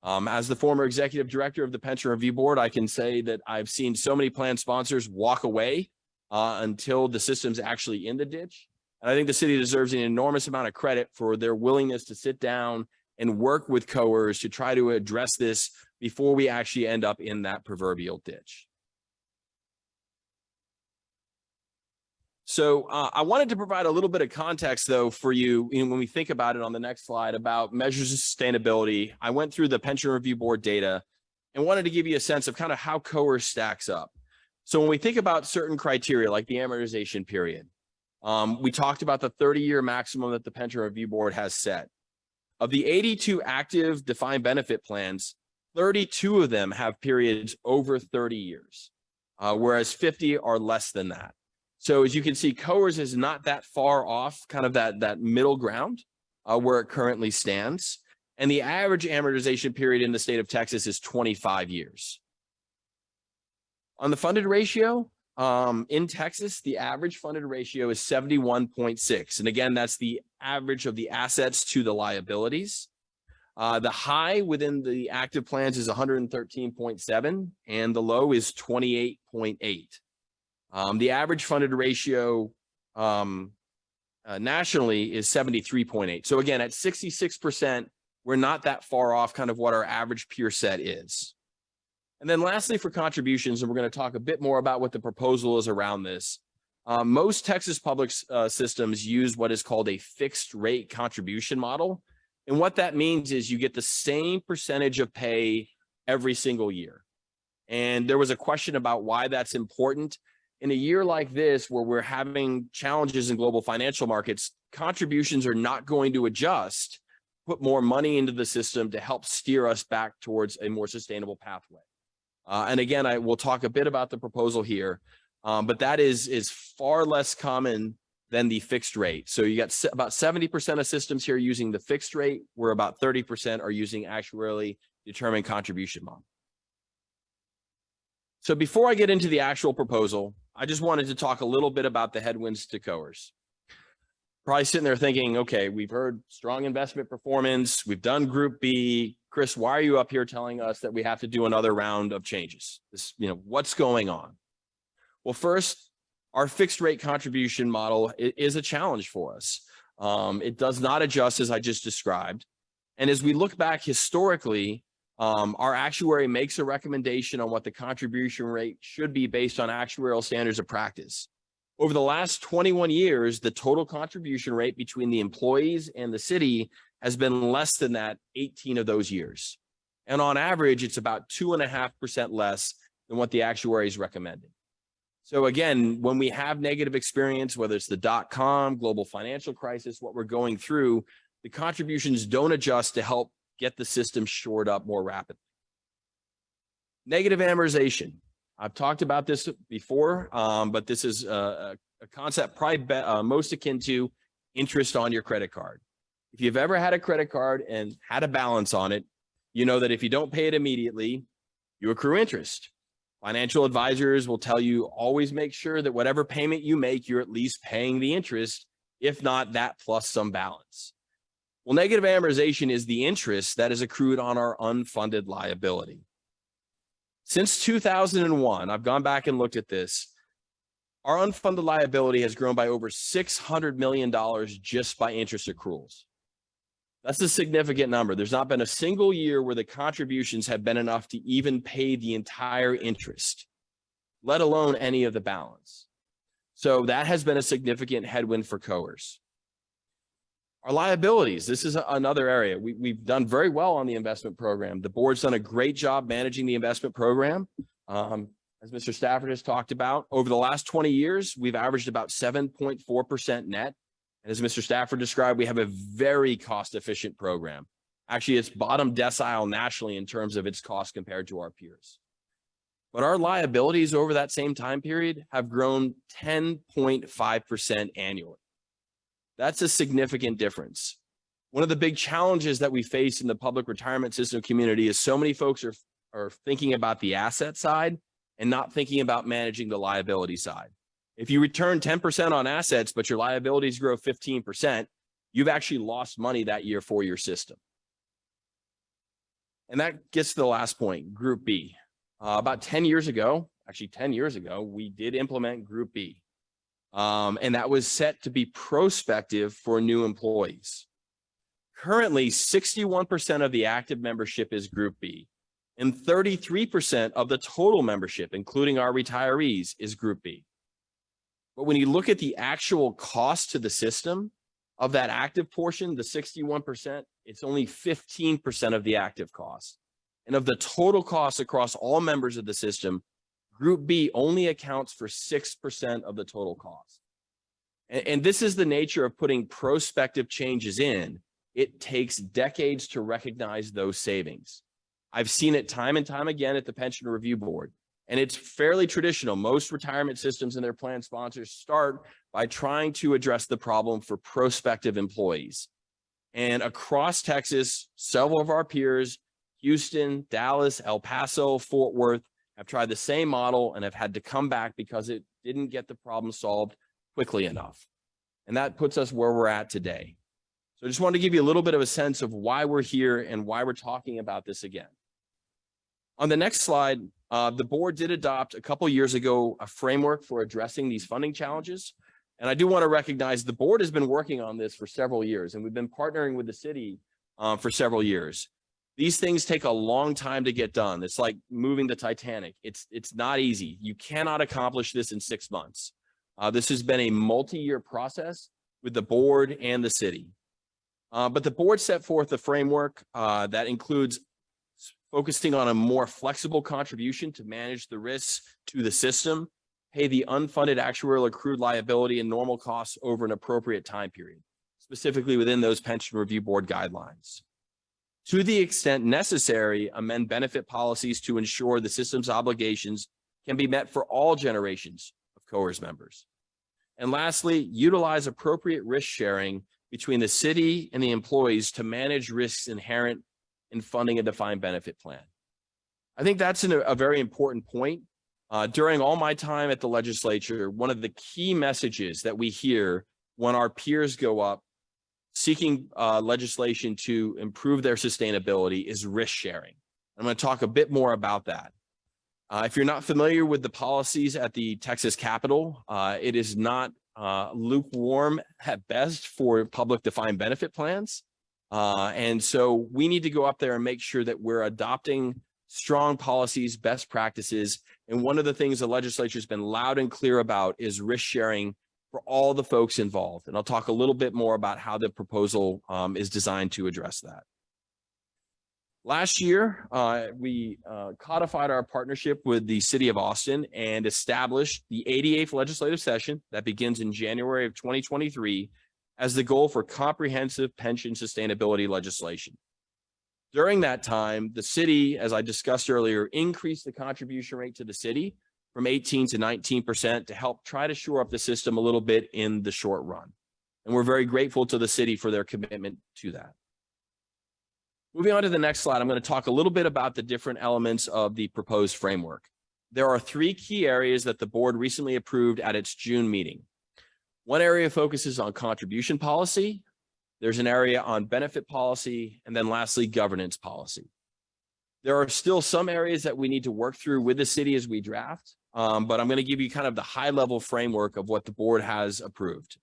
As the former executive director of the Pension Review Board, I can say that I've seen so many plan sponsors walk away until the system's actually in the ditch. And I think the city deserves an enormous amount of credit for their willingness to sit down and work with COAERS to try to address this before we actually end up in that proverbial ditch. So I wanted to provide a little bit of context, though, for you when we think about it on the next slide about measures of sustainability. I went through the Pension Review Board data and wanted to give you a sense of kind of how COAERS stacks up. So when we think about certain criteria like the amortization period, we talked about the 30-year maximum that the Pension Review Board has set. Of the 82 active defined benefit plans, 32 of them have periods over 30 years, whereas 50 are less than that. So as you can see, COAERS is not that far off kind of that middle ground where it currently stands. And the average amortization period in the state of Texas is 25 years. On the funded ratio, in Texas, the average funded ratio is 71.6. And again, that's the average of the assets to the liabilities. The high within the active plans is 113.7, and the low is 28.8. The average funded ratio nationally is 73.8. So again, at 66%, we're not that far off kind of what our average peer set is. And then lastly, for contributions, and we're going to talk a bit more about what the proposal is around this. Most Texas public systems use what is called a fixed rate contribution model. And what that means is you get the same percentage of pay every single year. And there was a question about why that's important. In a year like this, where we're having challenges in global financial markets, contributions are not going to adjust, put more money into the system to help steer us back towards a more sustainable pathway. And again, I will talk a bit about the proposal here, but that is far less common than the fixed rate. So you got about 70% of systems here using the fixed rate, where about 30% are using actuarially determined contribution model. So before I get into the actual proposal, I just wanted to talk a little bit about the headwinds to COAERS. Probably sitting there thinking, okay, we've heard strong investment performance, we've done Group B. Chris, why are you up here telling us that we have to do another round of changes? What's going on? Well, first, our fixed rate contribution model is a challenge for us. It does not adjust as I just described. And as we look back historically, our actuary makes a recommendation on what the contribution rate should be based on actuarial standards of practice. Over the last 21 years, the total contribution rate between the employees and the city has been less than that 18 of those years. And on average, it's about 2.5% less than what the actuaries recommended. So again, when we have negative experience, whether it's the dot-com, global financial crisis, what we're going through, the contributions don't adjust to help get the system shored up more rapidly. Negative amortization. I've talked about this before, but this is a concept probably most akin to interest on your credit card. If you've ever had a credit card and had a balance on it, you know that if you don't pay it immediately, you accrue interest. Financial advisors will tell you always make sure that whatever payment you make, you're at least paying the interest, if not that plus some balance. Well, negative amortization is the interest that is accrued on our unfunded liability. Since 2001, I've gone back and looked at this. Our unfunded liability has grown by over $600 million just by interest accruals. That's a significant number. There's not been a single year where the contributions have been enough to even pay the entire interest, let alone any of the balance. So that has been a significant headwind for COAERS. Our liabilities, this is another area. We've done very well on the investment program. The board's done a great job managing the investment program. As Mr. Stafford has talked about, over the last 20 years, we've averaged about 7.4% net. And as Mr. Stafford described, we have a very cost-efficient program. Actually, it's bottom decile nationally in terms of its cost compared to our peers. But our liabilities over that same time period have grown 10.5% annually. That's a significant difference. One of the big challenges that we face in the public retirement system community is so many folks are thinking about the asset side and not thinking about managing the liability side. If you return 10% on assets, but your liabilities grow 15%, you've actually lost money that year for your system. And that gets to the last point, Group B. About 10 years ago, we did implement Group B. And that was set to be prospective for new employees. Currently, 61% of the active membership is Group B, and 33% of the total membership, including our retirees, is Group B. But when you look at the actual cost to the system of that active portion, the 61%, it's only 15% of the active cost. And of the total cost across all members of the system, Group B only accounts for 6% of the total cost. And this is the nature of putting prospective changes in. It takes decades to recognize those savings. I've seen it time and time again at the Pension Review Board, and it's fairly traditional. Most retirement systems and their plan sponsors start by trying to address the problem for prospective employees. And across Texas, several of our peers, Houston, Dallas, El Paso, Fort Worth, have tried the same model and have had to come back because it didn't get the problem solved quickly enough. And that puts us where we're at today. So I just wanted to give you a little bit of a sense of why we're here and why we're talking about this again. On the next slide, the board did adopt a couple years ago a framework for addressing these funding challenges. And I do want to recognize the board has been working on this for several years, and we've been partnering with the city for several years. These things take a long time to get done. It's like moving the Titanic. It's not easy. You cannot accomplish this in 6 months. This has been a multi-year process with the board and the city. But the board set forth a framework that includes focusing on a more flexible contribution to manage the risks to the system, pay the unfunded actuarial accrued liability and normal costs over an appropriate time period, specifically within those Pension Review Board guidelines. To the extent necessary, amend benefit policies to ensure the system's obligations can be met for all generations of COAERS members. And lastly, utilize appropriate risk sharing between the city and the employees to manage risks inherent in funding a defined benefit plan. I think that's a very important point. During all my time at the legislature, one of the key messages that we hear when our peers go up seeking legislation to improve their sustainability is risk sharing. I'm going to talk a bit more about that. If you're not familiar with the policies at the Texas Capitol, it is not lukewarm at best for public defined benefit plans. And so we need to go up there and make sure that we're adopting strong policies, best practices. And one of the things the legislature has been loud and clear about is risk sharing for all the folks involved. And I'll talk a little bit more about how the proposal is designed to address that. Last year, we codified our partnership with the City of Austin and established the 88th legislative session that begins in January of 2023 as the goal for comprehensive pension sustainability legislation. During that time, the city, as I discussed earlier, increased the contribution rate to the city from 18 to 19% to help try to shore up the system a little bit in the short run. And we're very grateful to the city for their commitment to that. Moving on to the next slide, I'm going to talk a little bit about the different elements of the proposed framework. There are three key areas that the board recently approved at its June meeting. One area focuses on contribution policy. There's an area on benefit policy, and then lastly, governance policy. There are still some areas that we need to work through with the city as we draft, but I'm going to give you kind of the high level framework of what the board has approved.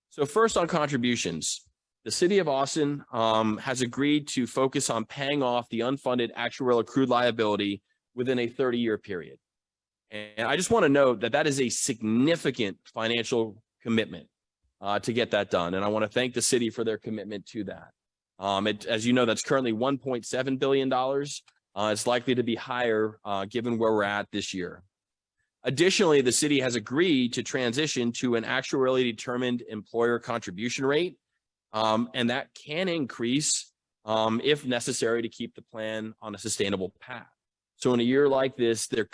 So first on contributions, the City of Austin has agreed to focus on paying off the unfunded actuarial accrued liability within a 30-year period. And I just want to note that that is a significant financial commitment to get that done. And I want to thank the city for their commitment to that. As you know, that's currently $1.7 billion. It's likely to be higher given where we're at this year. Additionally, the city has agreed to transition to an actuarially determined employer contribution rate, and that can increase if necessary to keep the plan on a sustainable path. So in a year like this, there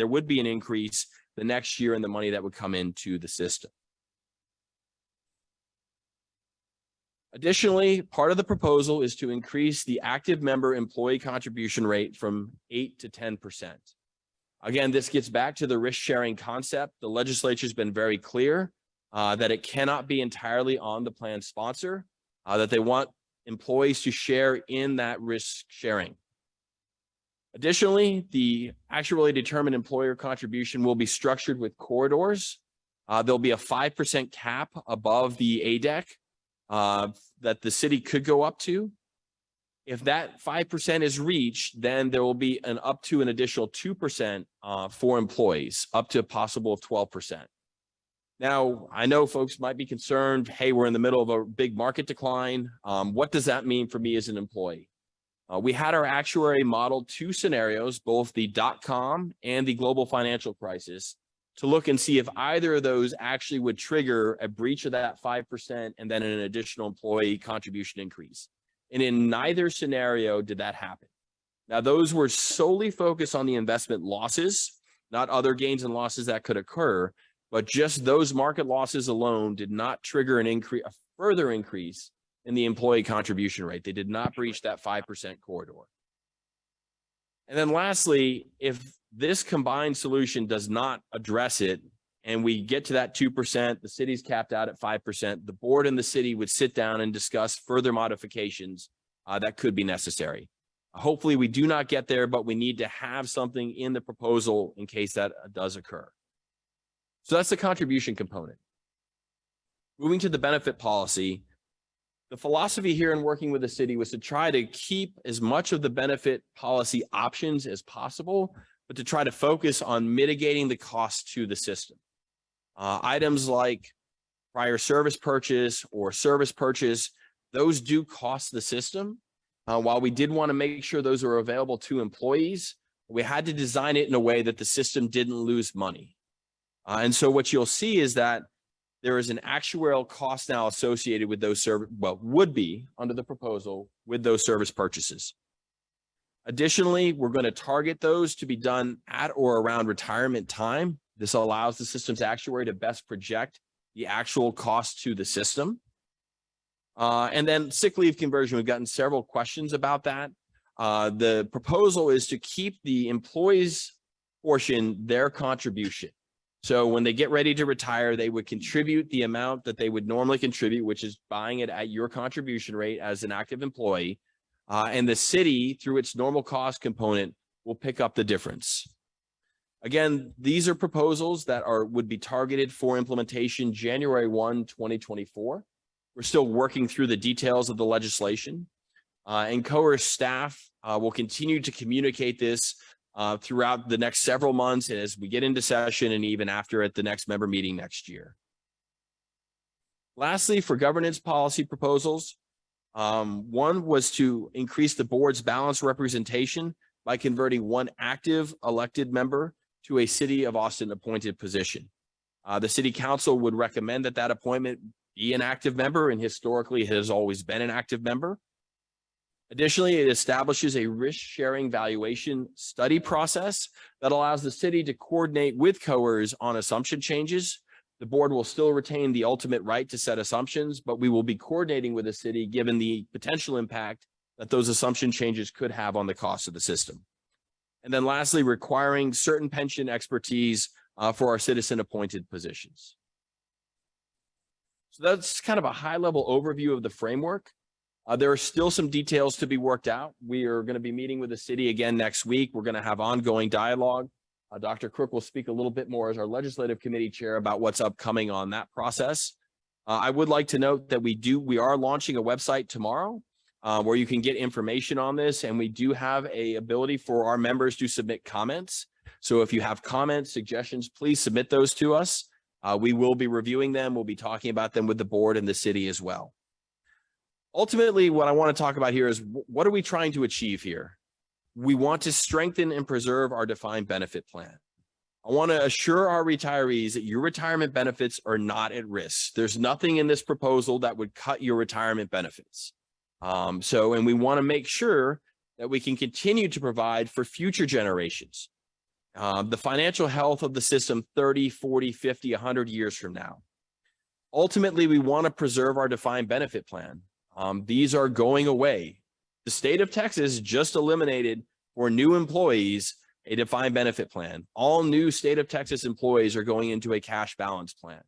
would be an increase the next year in the money that would come into the system. Additionally, part of the proposal is to increase the active member employee contribution rate from 8 to 10%. Again, this gets back to the risk sharing concept. The legislature has been very clear that it cannot be entirely on the plan sponsor, that they want employees to share in that risk sharing. Additionally, the actuarially determined employer contribution will be structured with corridors. There'll be a 5% cap above the ADEC that the city could go up to. If that 5% is reached, then there will be up to an additional 2% for employees, up to a possible of 12%. Now, I know folks might be concerned, hey, we're in the middle of a big market decline. What does that mean for me as an employee? We had our actuary model two scenarios, both the .com and the global financial crisis, to look and see if either of those actually would trigger a breach of that 5% and then an additional employee contribution increase. And in neither scenario did that happen. Now, those were solely focused on the investment losses, not other gains and losses that could occur, but just those market losses alone did not trigger a further increase in the employee contribution rate. They did not breach that 5% corridor. And then lastly, if this combined solution does not address it and we get to that 2%, the city's capped out at 5%, the board and the city would sit down and discuss further modifications that could be necessary. Hopefully we do not get there, but we need to have something in the proposal in case that does occur. So that's the contribution component. Moving to the benefit policy, the philosophy here in working with the city was to try to keep as much of the benefit policy options as possible, but to try to focus on mitigating the cost to the system. Items like prior service purchase or service purchase, those do cost the system. While we did want to make sure those are available to employees, we had to design it in a way that the system didn't lose money. And so what you'll see is that there is an actuarial cost now associated with those would be under the proposal with those service purchases. Additionally, we're going to target those to be done at or around retirement time. This allows the system's actuary to best project the actual cost to the system. And then sick leave conversion, we've gotten several questions about that. The proposal is to keep the employees' portion their contribution. So when they get ready to retire, they would contribute the amount that they would normally contribute, which is buying it at your contribution rate as an active employee. And the city, through its normal cost component, will pick up the difference. Again, these are proposals that would be targeted for implementation January 1, 2024. We're still working through the details of the legislation. And COAERS staff will continue to communicate this throughout the next several months and as we get into session and even after at the next member meeting next year. Lastly, for governance policy proposals, one was to increase the board's balanced representation by converting one active elected member to a City of Austin appointed position. The City Council would recommend that that appointment be an active member, and historically it has always been an active member. Additionally, it establishes a risk-sharing valuation study process that allows the city to coordinate with COAERS on assumption changes. The board will still retain the ultimate right to set assumptions, but we will be coordinating with the city given the potential impact that those assumption changes could have on the cost of the system. And then lastly, requiring certain pension expertise for our citizen-appointed positions. So that's kind of a high-level overview of the framework. There are still some details to be worked out. We are going to be meeting with the city again next week. We're going to have ongoing dialogue. Dr. Crook will speak a little bit more as our legislative committee chair about what's upcoming on that process. I would like to note that we are launching a website tomorrow where you can get information on this, and we do have a ability for our members to submit comments. So if you have comments, suggestions, please submit those to us. We will be reviewing them. We'll be talking about them with the board and the city as well. Ultimately, what I want to talk about here is what are we trying to achieve here? We want to strengthen and preserve our defined benefit plan. I want to assure our retirees that your retirement benefits are not at risk. There's nothing in this proposal that would cut your retirement benefits. And we want to make sure that we can continue to provide for future generations. The financial health of the system 30, 40, 50, 100 years from now. Ultimately, we want to preserve our defined benefit plan. These are going away. The state of Texas just eliminated for new employees a defined benefit plan. All new state of Texas employees are going into a cash balance plan.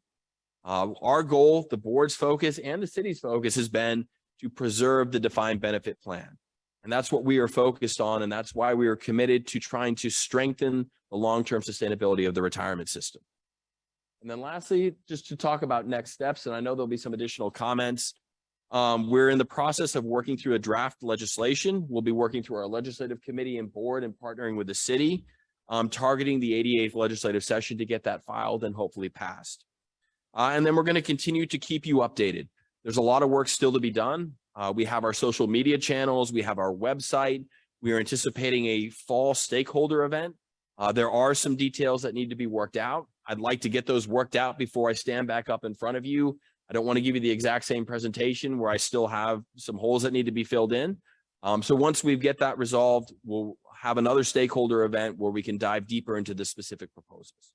Our goal, the board's focus and the city's focus has been to preserve the defined benefit plan. And that's what we are focused on. And that's why we are committed to trying to strengthen the long-term sustainability of the retirement system. And then lastly, just to talk about next steps, and I know there'll be some additional comments. We're in the process of working through a draft legislation. We'll be working through our legislative committee and board and partnering with the city, targeting the 88th legislative session to get that filed and hopefully passed. And then we're going to continue to keep you updated. There's a lot of work still to be done. We have our social media channels. We have our website. We are anticipating a fall stakeholder event. There are some details that need to be worked out. I'd like to get those worked out before I stand back up in front of you. I don't want to give you the exact same presentation where I still have some holes that need to be filled in. So once we get that resolved, we'll have another stakeholder event where we can dive deeper into the specific proposals.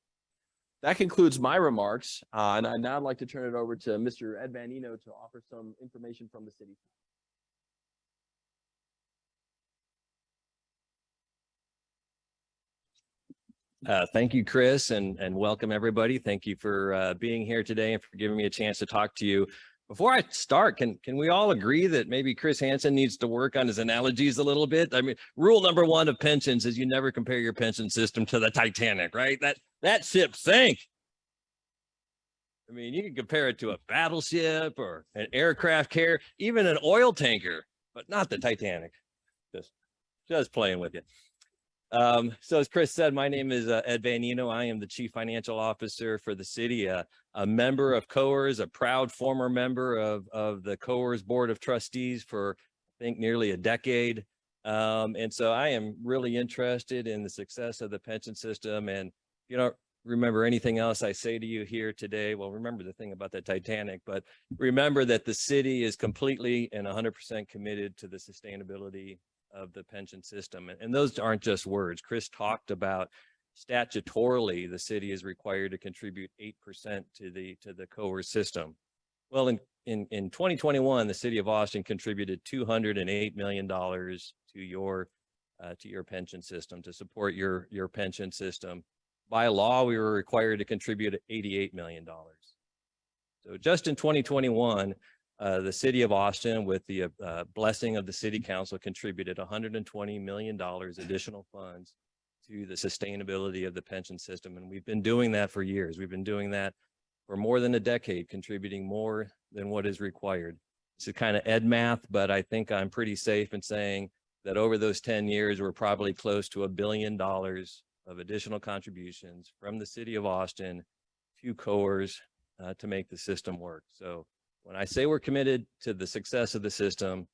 That concludes my remarks. And I'd now like to turn it over to Mr. Ed Vanino to offer some information from the city. Thank you, Chris, and welcome everybody. Thank you for being here today and for giving me a chance to talk to you. Before I start, can we all agree that maybe Chris Hansen needs to work on his analogies a little bit? I mean, rule number one of pensions is you never compare your pension system to the Titanic, right? That ship sank. I mean, you can compare it to a battleship or an aircraft carrier, even an oil tanker, but not the Titanic. Just playing with you. So as Chris said, my name is Ed Vanino. I am the Chief Financial Officer for the city, a member of COAERS, a proud former member of the COAERS Board of Trustees for, I think, nearly a decade. And so I am really interested in the success of the pension system. And if you don't remember anything else I say to you here today, well, remember the thing about the Titanic, but remember that the city is completely and 100% committed to the sustainability of the pension system. And those aren't just words. Chris talked about statutorily, the city is required to contribute 8% to the COAERS system. Well, in 2021, the city of Austin contributed $208 million to your pension system, to support your pension system. By law, we were required to contribute $88 million. So just in 2021, the city of Austin, with the blessing of the city council, contributed $120 million additional funds to the sustainability of the pension system. And we've been doing that for years. We've been doing that for more than a decade, contributing more than what is required. This is kind of Ed math, but I think I'm pretty safe in saying that over those 10 years, we're probably close to $1 billion of additional contributions from the city of Austin to COAERS to make the system work. So when I say we're committed to the success of the system,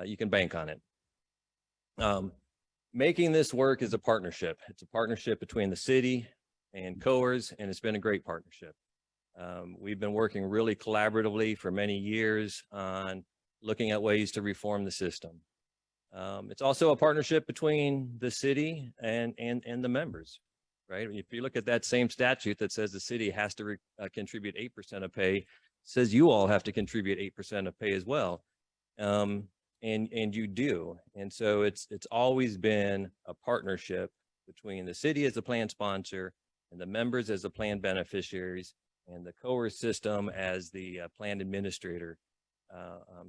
you can bank on it. Making this work is a partnership. It's a partnership between the city and COAERS, and it's been a great partnership. We've been working really collaboratively for many years on looking at ways to reform the system. It's also a partnership between the city and the members, right? If you look at that same statute that says the city has to contribute 8% of pay, says you all have to contribute 8% of pay as well. And you do. And so it's always been a partnership between the city as a plan sponsor and the members as the plan beneficiaries and the COAERS system as the plan administrator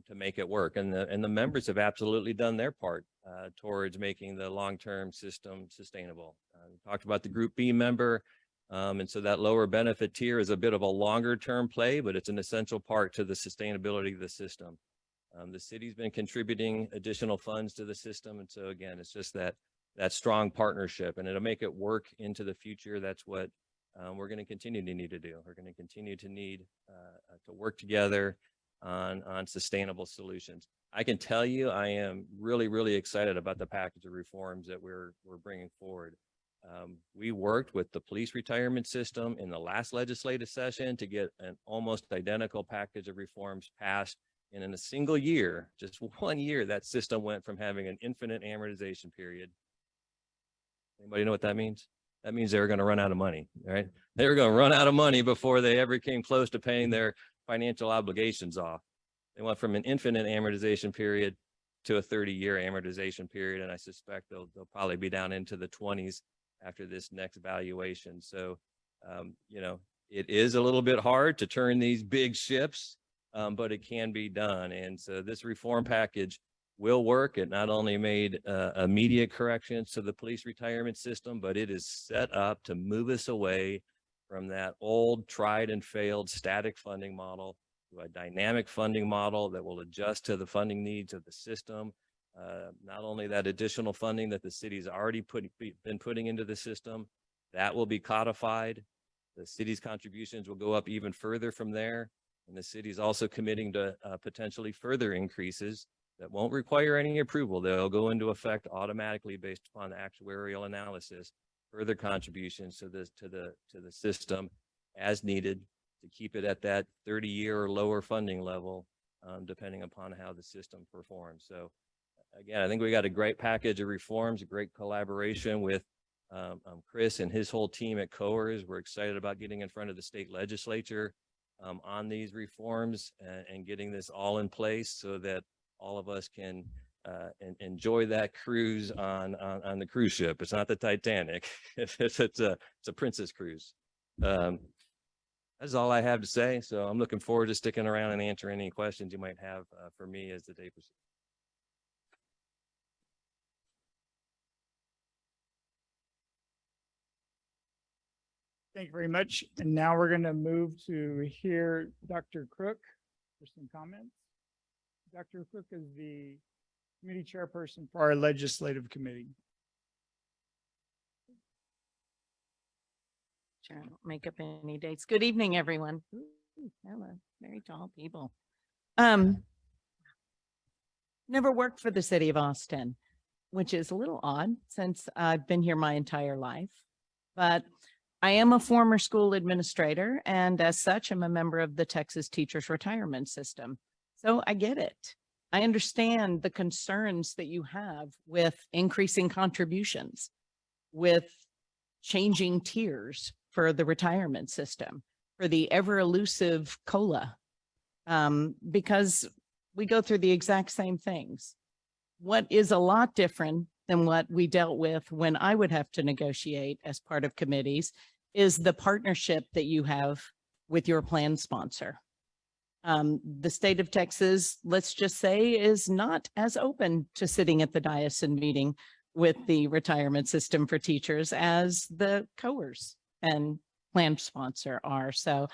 to make it work. And the members have absolutely done their part towards making the long-term system sustainable. We talked about the Group B member. And so that lower benefit tier is a bit of a longer term play, but it's an essential part to the sustainability of the system. The city's been contributing additional funds to the system. And so again, it's just that strong partnership, and it'll make it work into the future. That's what we're going to continue to need to do. We're going to continue to need to work together on sustainable solutions. I can tell you, I am really, really excited about the package of reforms that we're bringing forward. We worked with the police retirement system in the last legislative session to get an almost identical package of reforms passed. And in a single year, just 1 year, that system went from having an infinite amortization period. Anybody know what that means? That means they were going to run out of money, right? They were going to run out of money before they ever came close to paying their financial obligations off. They went from an infinite amortization period to a 30-year amortization period. And I suspect they'll probably be down into the 20s after this next valuation. So, you know, it is a little bit hard to turn these big ships, but it can be done. And so this reform package will work. It not only made immediate corrections to the police retirement system, but it is set up to move us away from that old tried and failed static funding model to a dynamic funding model that will adjust to the funding needs of the system. Not only that additional funding that the city's already been putting into the system, that will be codified. The city's contributions will go up even further from there. And the city is also committing to potentially further increases that won't require any approval. They'll go into effect automatically based upon the actuarial analysis, further contributions to the system as needed to keep it at that 30-year or lower funding level, depending upon how the system performs. So again, I think we got a great package of reforms, a great collaboration with Chris and his whole team at COAERS. We're excited about getting in front of the state legislature on these reforms and getting this all in place so that all of us can enjoy that cruise on the cruise ship. It's not the Titanic. It's a princess cruise. That's all I have to say. So I'm looking forward to sticking around and answering any questions you might have for me as the day proceeds. Thank you very much. And now we're going to move to hear Dr. Crook for some comments. Dr. Crook is the committee chairperson for our legislative committee. Sure, I don't make up any dates. Good evening, everyone. Ooh, hello, very tall people. Never worked for the city of Austin, which is a little odd since I've been here my entire life. But I am a former school administrator, and as such, I'm a member of the Texas Teachers Retirement System. So I get it. I understand the concerns that you have with increasing contributions, with changing tiers for the retirement system, for the ever elusive COLA, because we go through the exact same things. What is a lot different than what we dealt with when I would have to negotiate as part of committees is the partnership that you have with your plan sponsor. The state of Texas, let's just say, is not as open to sitting at the dais and meeting with the retirement system for teachers as the COAERS and plan sponsor are. So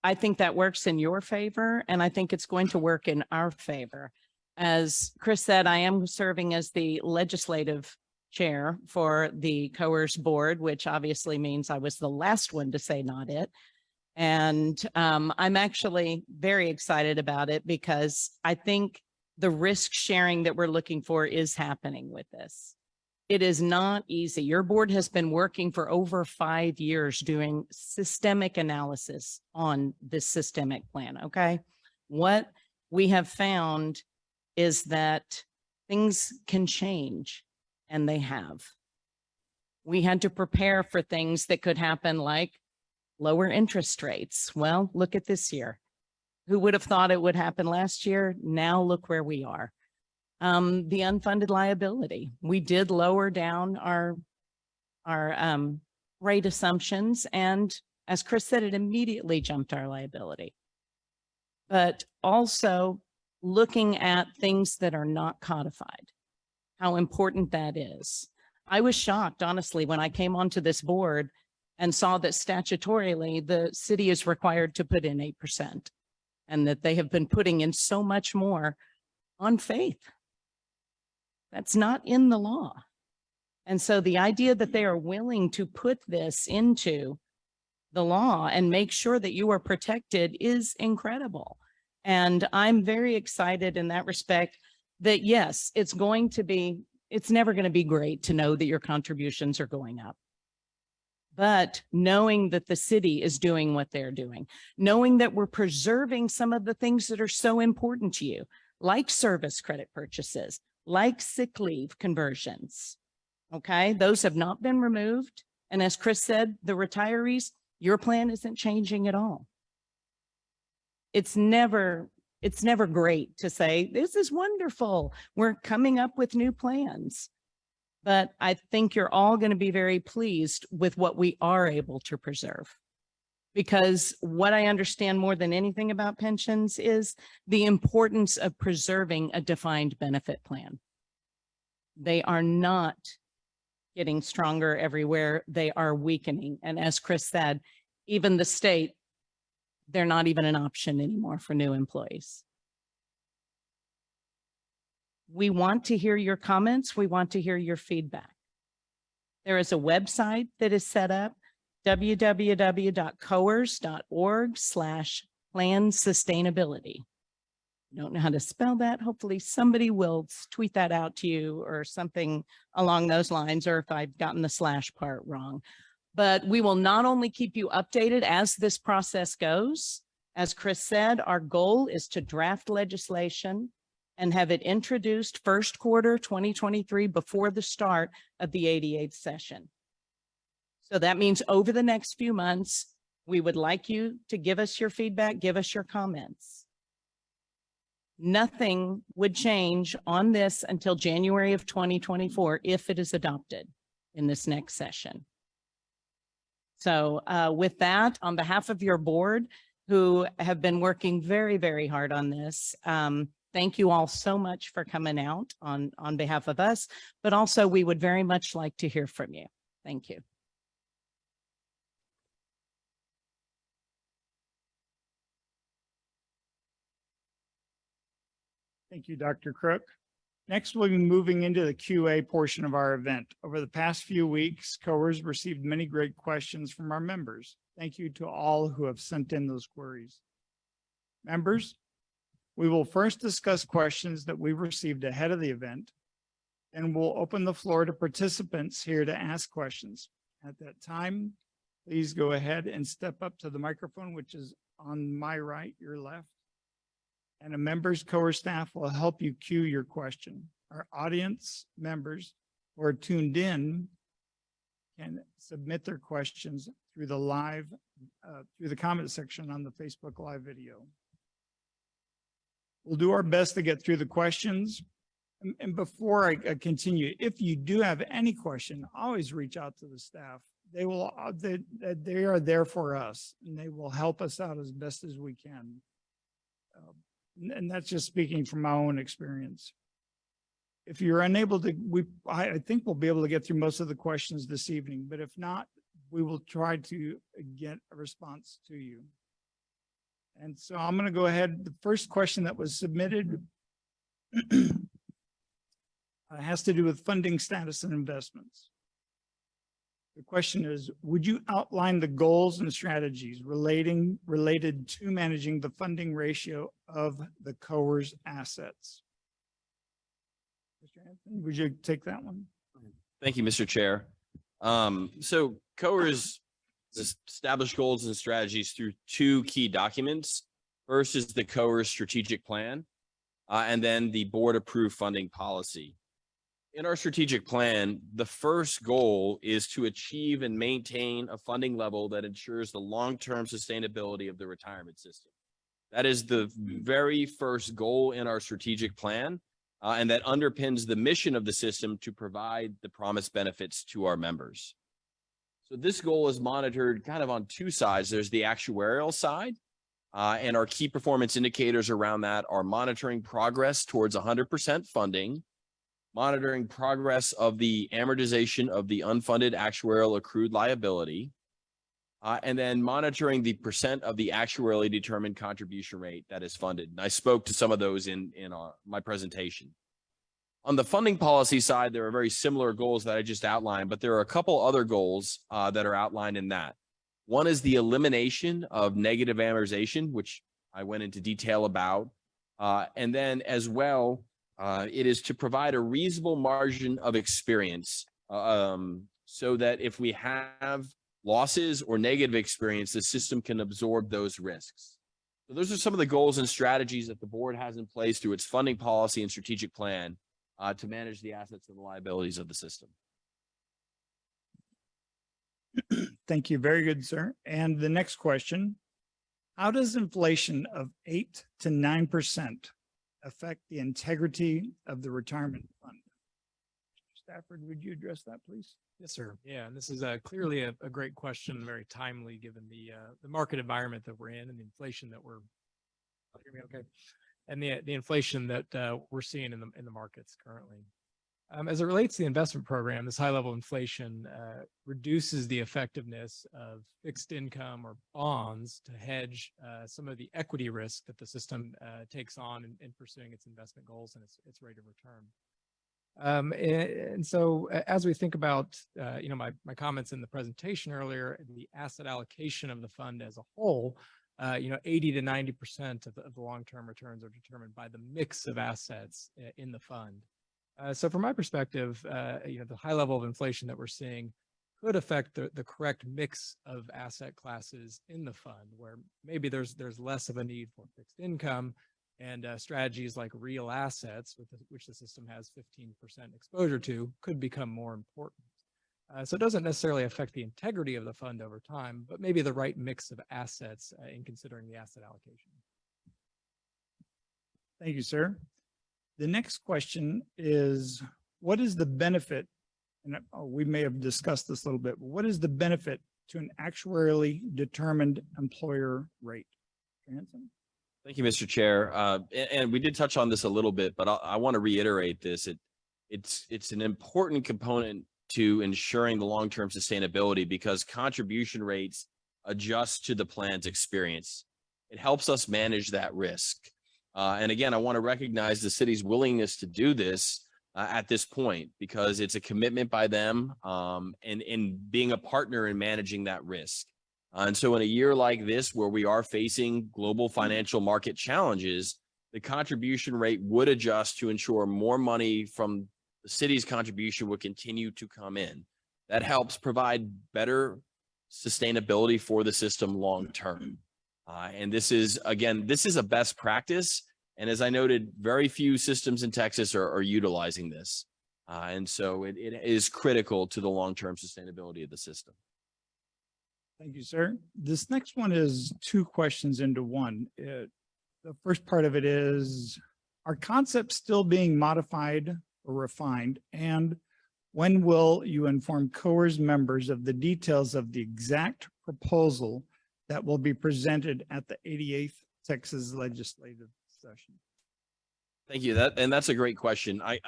I think that works in your favor, and I think it's going to work in our favor. As Chris said, I am serving as the legislative chair for the COAERS board, which obviously means I was the last one to say not it. And I'm actually very excited about it because I think the risk sharing that we're looking for is happening with this. It is not easy. Your board has been working for over 5 years doing systemic analysis on this systemic plan, okay? What we have found is that things can change, and they have. We had to prepare for things that could happen, like lower interest rates. Well, look at this year. Who would have thought it would happen last year? Now look where we are. The unfunded liability. We did lower down our rate assumptions, and as Chris said, it immediately jumped our liability. But also looking at things that are not codified, how important that is. I was shocked, honestly, when I came onto this board and saw that statutorily the city is required to put in 8%, and that they have been putting in so much more on faith. That's not in the law. And so the idea that they are willing to put this into the law and make sure that you are protected is incredible. And I'm very excited in that respect that yes, it's never going to be great to know that your contributions are going up. But knowing that the city is doing what they're doing, knowing that we're preserving some of the things that are so important to you, like service credit purchases, like sick leave conversions. Okay, those have not been removed. And as Chris said, the retirees, your plan isn't changing at all. It's never great to say, this is wonderful, we're coming up with new plans. But I think you're all going to be very pleased with what we are able to preserve. Because what I understand more than anything about pensions is the importance of preserving a defined benefit plan. They are not getting stronger everywhere. They are weakening. And as Chris said, even the state, they're not even an option anymore for new employees. We want to hear your comments. We want to hear your feedback. There is a website that is set up, www.coers.org/plan sustainability. Don't know how to spell that. Hopefully somebody will tweet that out to you or something along those lines, or if I've gotten the slash part wrong. But we will not only keep you updated as this process goes. As Chris said, our goal is to draft legislation and have it introduced first quarter 2023 before the start of the 88th session. So that means over the next few months, we would like you to give us your feedback, give us your comments. Nothing would change on this until January of 2024 if it is adopted in this next session. So with that, on behalf of your board, who have been working very, very hard on this, thank you all so much for coming out on behalf of us, but also we would very much like to hear from you. Thank you. Thank you, Dr. Crook. Next, we'll be moving into the QA portion of our event. Over the past few weeks, COAERS received many great questions from our members. Thank you to all who have sent in those queries. Members, we will first discuss questions that we received ahead of the event, and we'll open the floor to participants here to ask questions. At that time, please go ahead and step up to the microphone, which is on my right, your left. And a member's COAERS staff will help you cue your question. Our audience members who are tuned in can submit their questions through the comment section on the Facebook Live video. We'll do our best to get through the questions. And before I continue, if you do have any question, always reach out to the staff. They are there for us, and they will help us out as best as we can. And that's just speaking from my own experience. If you're unable to, I think we'll be able to get through most of the questions this evening, but if not, we will try to get a response to you. And so I'm going to go ahead. The first question that was submitted Has to do with funding status and investments. The question is, would you outline the goals and strategies related to managing the funding ratio of the COAERS assets? Mr. Anthony, would you take that one? Thank you, Mr. Chair. So COAERS established goals and strategies through two key documents. First is the COAERS strategic plan, and then the board approved funding policy. In our strategic plan, the first goal is to achieve and maintain a funding level that ensures the long-term sustainability of the retirement system. That is the very first goal in our strategic plan, and that underpins the mission of the system to provide the promised benefits to our members. So this goal is monitored kind of on two sides. There's the actuarial side, and our key performance indicators around that are monitoring progress towards 100% funding, monitoring progress of the amortization of the unfunded actuarial accrued liability, and then monitoring the percent of the actuarially determined contribution rate that is funded. And I spoke to some of those in my presentation. On the funding policy side, there are very similar goals that I just outlined, but there are a couple other goals that are outlined in that. One is the elimination of negative amortization, which I went into detail about. And then as well, it is to provide a reasonable margin of experience so that if we have losses or negative experience, the system can absorb those risks. So those are some of the goals and strategies that the board has in place through its funding policy and strategic plan to manage the assets and the liabilities of the system. Thank you. Very good, sir. And the next question, how does inflation of 8 to 9% affect the integrity of the retirement fund? Mr. Stafford, would you address that, please? Yes, sir. Yeah, and this is clearly a great question, very timely given the market environment that we're in and the inflation that we're. Hear me okay? And the inflation that we're seeing in the markets currently. As it relates to the investment program, this high level of inflation reduces the effectiveness of fixed income or bonds to hedge some of the equity risk that the system takes on in pursuing its investment goals and its rate of return. And so as we think about, my comments in the presentation earlier, the asset allocation of the fund as a whole, 80 to 90% of the long-term returns are determined by the mix of assets in the fund. So from my perspective, the high level of inflation that we're seeing could affect the correct mix of asset classes in the fund, where maybe there's less of a need for fixed income and strategies like real assets, which the system has 15% exposure to, could become more important. So it doesn't necessarily affect the integrity of the fund over time, but maybe the right mix of assets in considering the asset allocation. Thank you, sir. The next question is, what is the benefit, and we may have discussed this a little bit, but what is the benefit to an actuarially determined employer rate? Hanson? Thank you, Mr. Chair. And we did touch on this a little bit, but I want to reiterate this. It's an important component to ensuring the long-term sustainability because contribution rates adjust to the plan's experience. It helps us manage that risk. And again, I want to recognize the city's willingness to do this at this point because it's a commitment by them and being a partner in managing that risk. And so in a year like this, where we are facing global financial market challenges, the contribution rate would adjust to ensure more money from the city's contribution would continue to come in. That helps provide better sustainability for the system long term. And this is a best practice. And as I noted, very few systems in Texas are utilizing this. And so it is critical to the long-term sustainability of the system. Thank you, sir. This next one is two questions into one. The first part of it is, are concepts still being modified or refined? And when will you inform COAERS members of the details of the exact proposal that will be presented at the 88th Texas Legislative Session? Thank you. That's a great question. I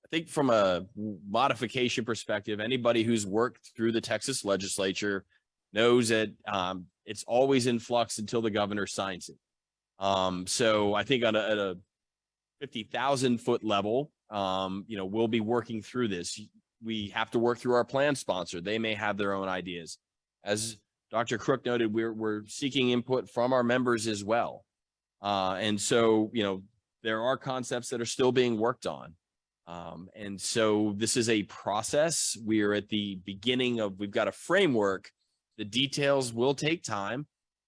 think from a modification perspective, anybody who's worked through the Texas legislature knows that it's always in flux until the governor signs it. So I think at a 50,000 foot level, we'll be working through this. We have to work through our plan sponsor. They may have their own ideas. As Dr. Crook noted, we're seeking input from our members as well. And so, there are concepts that are still being worked on. And so this is a process. We are at the beginning of, we've got a framework. The details will take time,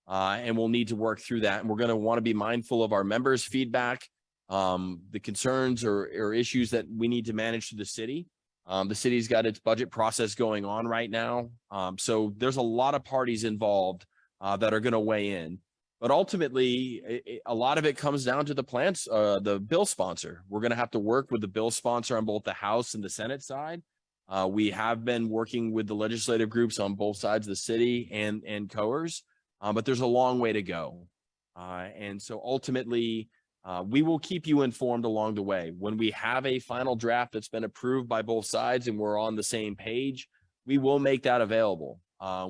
and we'll need to work through that. And we're going to want to be mindful of our members' feedback, the concerns or issues that we need to manage through the city. The city's got its budget process going on right now. So there's a lot of parties involved that are going to weigh in. But ultimately, a lot of it comes down to the bill sponsor. We're going to have to work with the bill sponsor on both the House and the Senate side. We have been working with the legislative groups on both sides of the city and COAERS, but there's a long way to go. And so ultimately, we will keep you informed along the way. When we have a final draft that's been approved by both sides and we're on the same page, we will make that available.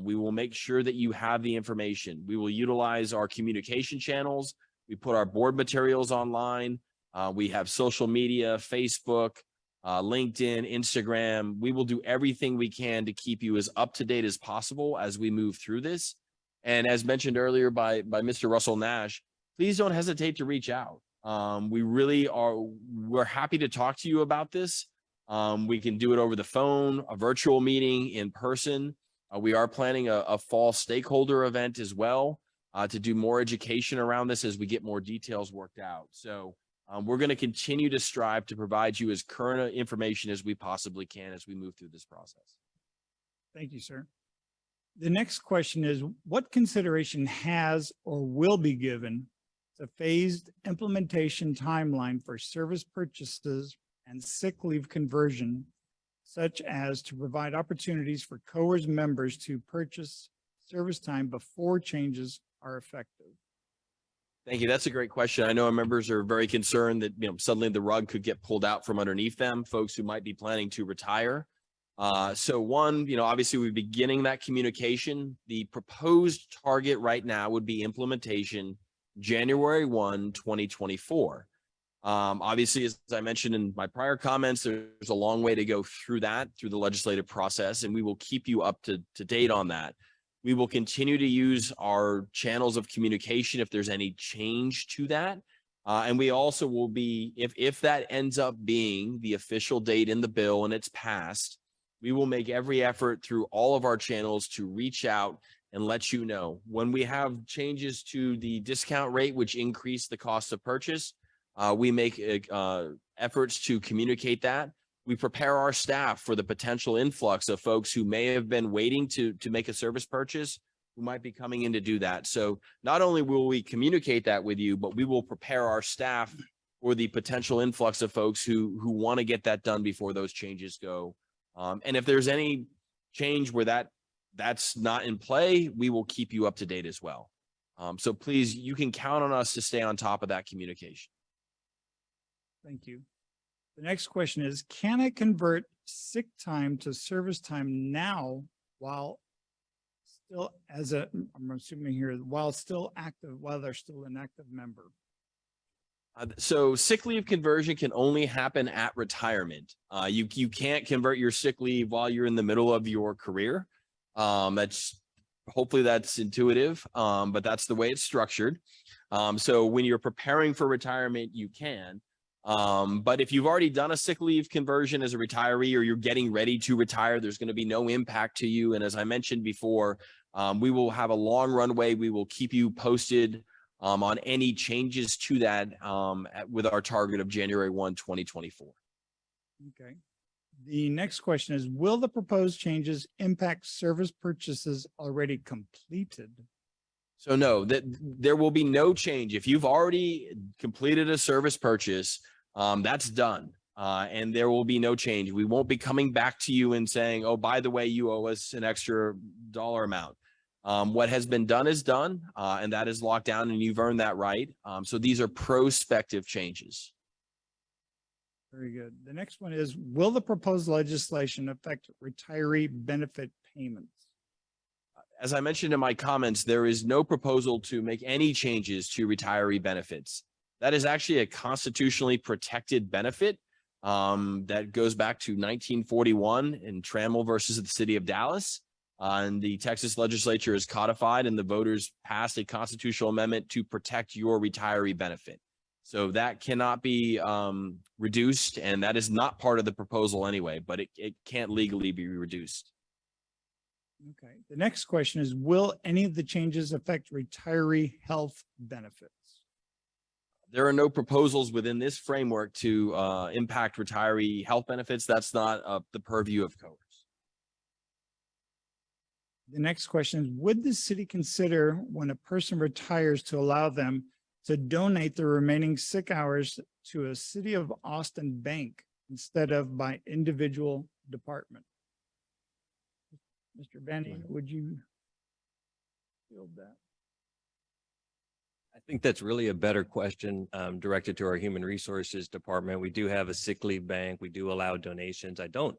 We will make sure that you have the information. We will utilize our communication channels. We put our board materials online. We have social media, Facebook, LinkedIn, Instagram. We will do everything we can to keep you as up to date as possible as we move through this. And as mentioned earlier by Mr. Russell Nash, please don't hesitate to reach out. We're happy to talk to you about this. We can do it over the phone, a virtual meeting, in person. We are planning a fall stakeholder event as well to do more education around this as we get more details worked out. So we're going to continue to strive to provide you as current information as we possibly can as we move through this process. Thank you, sir. The next question is, what consideration has or will be given to phased implementation timeline for service purchases and sick leave conversion, such as to provide opportunities for COAERS members to purchase service time before changes are effective? Thank you. That's a great question. I know our members are very concerned that suddenly the rug could get pulled out from underneath them, folks who might be planning to retire. So one, obviously we're beginning that communication. The proposed target right now would be implementation January 1, 2024. Obviously, as I mentioned in my prior comments, there's a long way to go through the legislative process, and we will keep you up to date on that. We will continue to use our channels of communication if there's any change to that. And we also will be, if that ends up being the official date in the bill and it's passed, we will make every effort through all of our channels to reach out and let you know. When we have changes to the discount rate, which increase the cost of purchase, we make efforts to communicate that. We prepare our staff for the potential influx of folks who may have been waiting to make a service purchase, who might be coming in to do that. So not only will we communicate that with you, but we will prepare our staff for the potential influx of folks who want to get that done before those changes go. And if there's any change where that's not in play, we will keep you up to date as well. So please, you can count on us to stay on top of that communication. Thank you. The next question is, can I convert sick time to service time now while still I'm assuming here, while still active, while they're still an active member? So sick leave conversion can only happen at retirement. You can't convert your sick leave while you're in the middle of your career. Hopefully that's intuitive, but that's the way it's structured. So when you're preparing for retirement, you can. But if you've already done a sick leave conversion as a retiree, or you're getting ready to retire, there's going to be no impact to you. And as I mentioned before, we will have a long runway. We will keep you posted on any changes to that with our target of January 1, 2024. Okay. The next question is, will the proposed changes impact service purchases already completed? So no, there will be no change. If you've already completed a service purchase, that's done. And there will be no change. We won't be coming back to you and saying, oh, by the way, you owe us an extra dollar amount. What has been done is done, and that is locked down, and you've earned that right. So these are prospective changes. Very good. The next one is, will the proposed legislation affect retiree benefit payments? As I mentioned in my comments, there is no proposal to make any changes to retiree benefits. That is actually a constitutionally protected benefit that goes back to 1941 in Trammell versus the city of Dallas. And the Texas legislature is codified and the voters passed a constitutional amendment to protect your retiree benefit. So that cannot be reduced, and that is not part of the proposal anyway, but it can't legally be reduced. Okay. The next question is, will any of the changes affect retiree health benefits? There are no proposals within this framework to impact retiree health benefits. That's not the purview of COAERS. The next question is, would the city consider when a person retires to allow them to donate the remaining sick hours to a City of Austin bank instead of by individual department? Mr. Benny, would you field that? I think that's really a better question directed to our Human Resources Department. We do have a sick leave bank. We do allow donations. I don't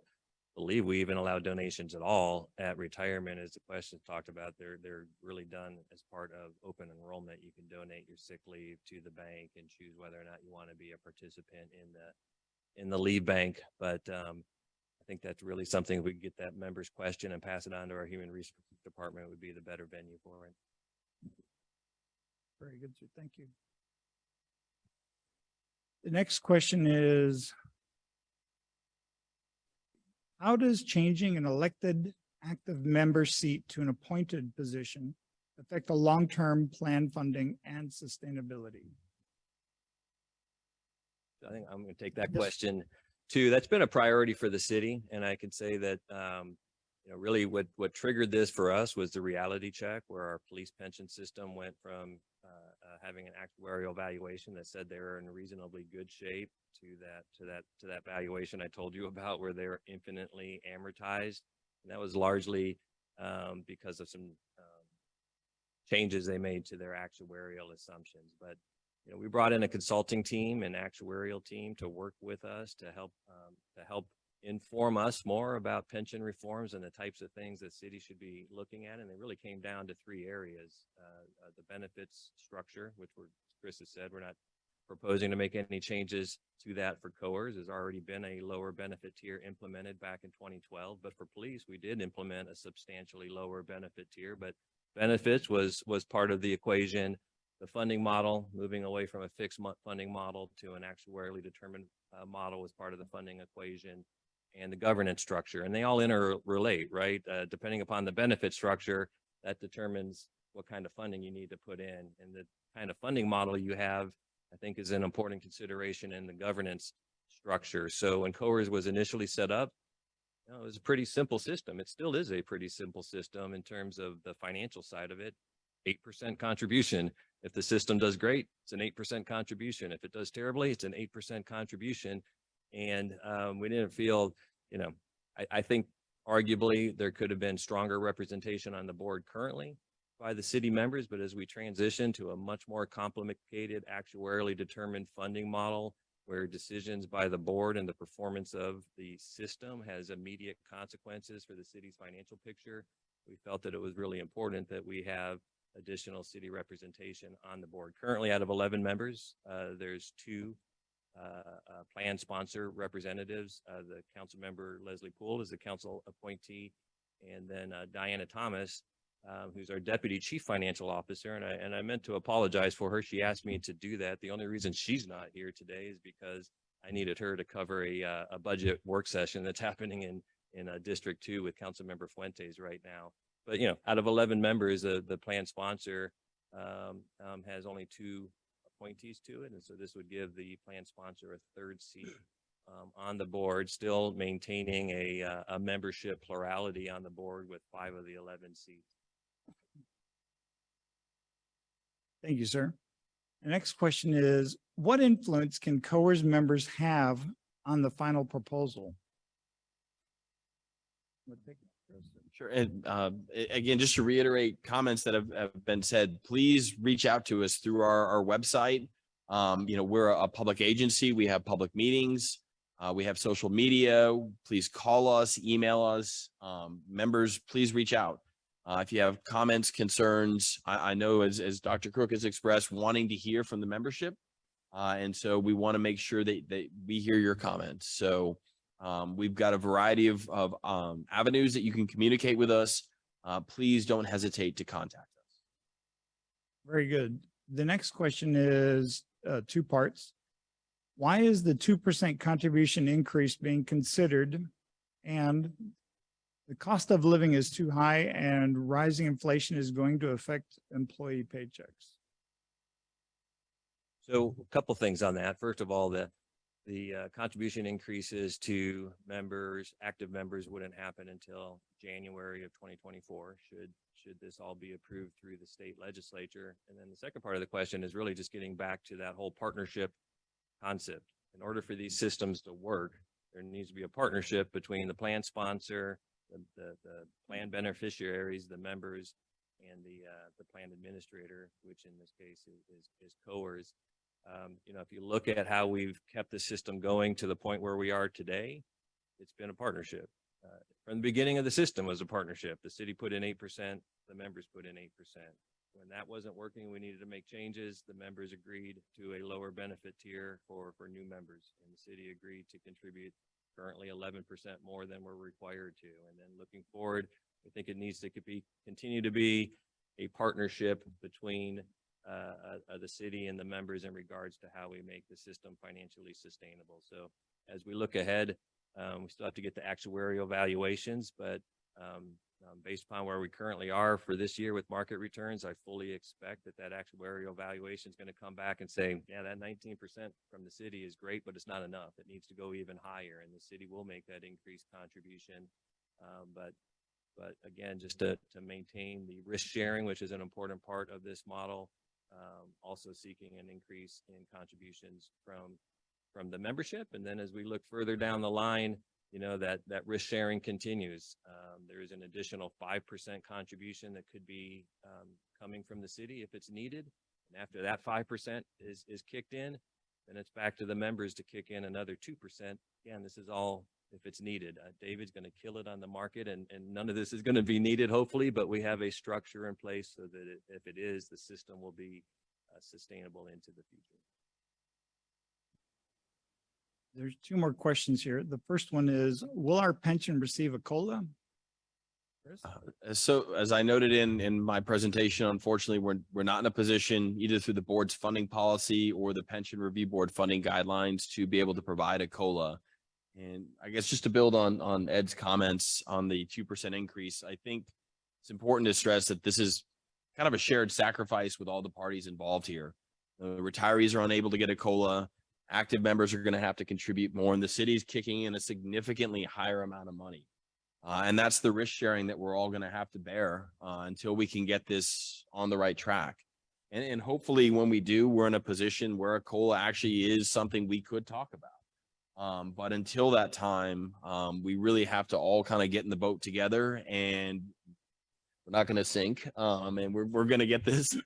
believe we even allow donations at all at retirement, as the question talked about. They're really done as part of open enrollment. You can donate your sick leave to the bank and choose whether or not you want to be a participant in the leave bank. But I think that's really something, if we could get that member's question and pass it on to our Human Resources Department, would be the better venue for it. Very good, sir. Thank you. The next question is, how does changing an elected active member seat to an appointed position affect the long-term plan funding and sustainability? I think I'm going to take that Yes. question too. That's been a priority for the city. And I can say that, really what triggered this for us was the reality check, where our police pension system went from having an actuarial valuation that said they were in reasonably good shape to that valuation I told you about, where they're infinitely amortized. And that was largely because of some changes they made to their actuarial assumptions. But we brought in a consulting team, an actuarial team, to work with us to help inform us more about pension reforms and the types of things that cities should be looking at. And they really came down to three areas: the benefits structure, which Chris has said, we're not proposing to make any changes to that for COAERS. There's already been a lower benefit tier implemented back in 2012, but for police, we did implement a substantially lower benefit tier, but benefits was part of the equation. The funding model, moving away from a fixed funding model to an actuarially determined model, was part of the funding equation, and the governance structure. And they all interrelate, right? Depending upon the benefit structure, that determines what kind of funding you need to put in. And the kind of funding model you have, I think, is an important consideration in the governance structure. So when COAERS was initially set up, it was a pretty simple system. It still is a pretty simple system in terms of the financial side of it. 8% contribution. If the system does great, it's an 8% contribution. If it does terribly, it's an 8% contribution. And we didn't feel, I think arguably there could have been stronger representation on the board currently by the city members, but as we transition to a much more complicated, actuarially determined funding model, where decisions by the board and the performance of the system has immediate consequences for the city's financial picture, we felt that it was really important that we have additional city representation on the board. Currently, out of 11 members, there's 2 plan sponsor representatives. The council member Leslie Poole is the council appointee, and then Diana Thomas, who's our deputy chief financial officer. And I meant to apologize for her. She asked me to do that. The only reason she's not here today is because I needed her to cover a budget work session that's happening in District 2 with council member Fuentes right now. But, out of 11 members, the plan sponsor has only 2 appointees to it. And so this would give the plan sponsor a 3rd seat on the board, still maintaining a membership plurality on the board with 5 of the 11 seats. Thank you, sir. The next question is, what influence can COAERS members have on the final proposal? Sure. And again, just to reiterate comments that have been said, please reach out to us through our website. We're a public agency. We have public meetings. We have social media. Please call us, email us. Members, please reach out. If you have comments, concerns, I know as Dr. Crook has expressed, wanting to hear from the membership. And so we want to make sure that we hear your comments. So we've got a variety of avenues that you can communicate with us. Please don't hesitate to contact us. Very good. The next question is two parts. Why is the 2% contribution increase being considered? And the cost of living is too high and rising inflation is going to affect employee paychecks. So a couple things on that. First of all, the contribution increases to members, active members wouldn't happen until January of 2024, should this all be approved through the state legislature. And then the second part of the question is really just getting back to that whole partnership concept. In order for these systems to work, there needs to be a partnership between the plan sponsor, the plan beneficiaries, the members, and the plan administrator, which in this case is COAERS. If you look at how we've kept the system going to the point where we are today, it's been a partnership. From the beginning of the system was a partnership. The city put in 8%, the members put in 8%. When that wasn't working, we needed to make changes. The members agreed to a lower benefit tier for new members, and the city agreed to contribute currently 11% more than we're required to. And then looking forward, I think it needs to continue to be a partnership between the city and the members in regards to how we make the system financially sustainable. So as we look ahead, we still have to get the actuarial valuations, but based upon where we currently are for this year with market returns, I fully expect that actuarial valuation is going to come back and say, yeah, that 19% from the city is great, but it's not enough. It needs to go even higher, and the city will make that increased contribution. But again, just to maintain the risk sharing, which is an important part of this model, also seeking an increase in contributions from the membership. And then as we look further down the line, that risk sharing continues. There is an additional 5% contribution that could be coming from the city if it's needed. And after that 5% is kicked in, then it's back to the members to kick in another 2%. Again, this is all if it's needed. David's going to kill it on the market, and none of this is going to be needed, hopefully, but we have a structure in place so that if it is, the system will be sustainable into the future. There's two more questions here. The first one is, will our pension receive a COLA? Chris? So as I noted in my presentation, unfortunately, we're not in a position either through the board's funding policy or the pension review board funding guidelines to be able to provide a COLA. And I guess just to build on Ed's comments on the 2% increase, I think it's important to stress that this is kind of a shared sacrifice with all the parties involved here. The retirees are unable to get a COLA. Active members are going to have to contribute more, and the city's kicking in a significantly higher amount of money. And that's the risk sharing that we're all going to have to bear until we can get this on the right track. And hopefully when we do, we're in a position where a COLA actually is something we could talk about. But until that time, we really have to all kind of get in the boat together, and we're not going to sink. And we're going to get this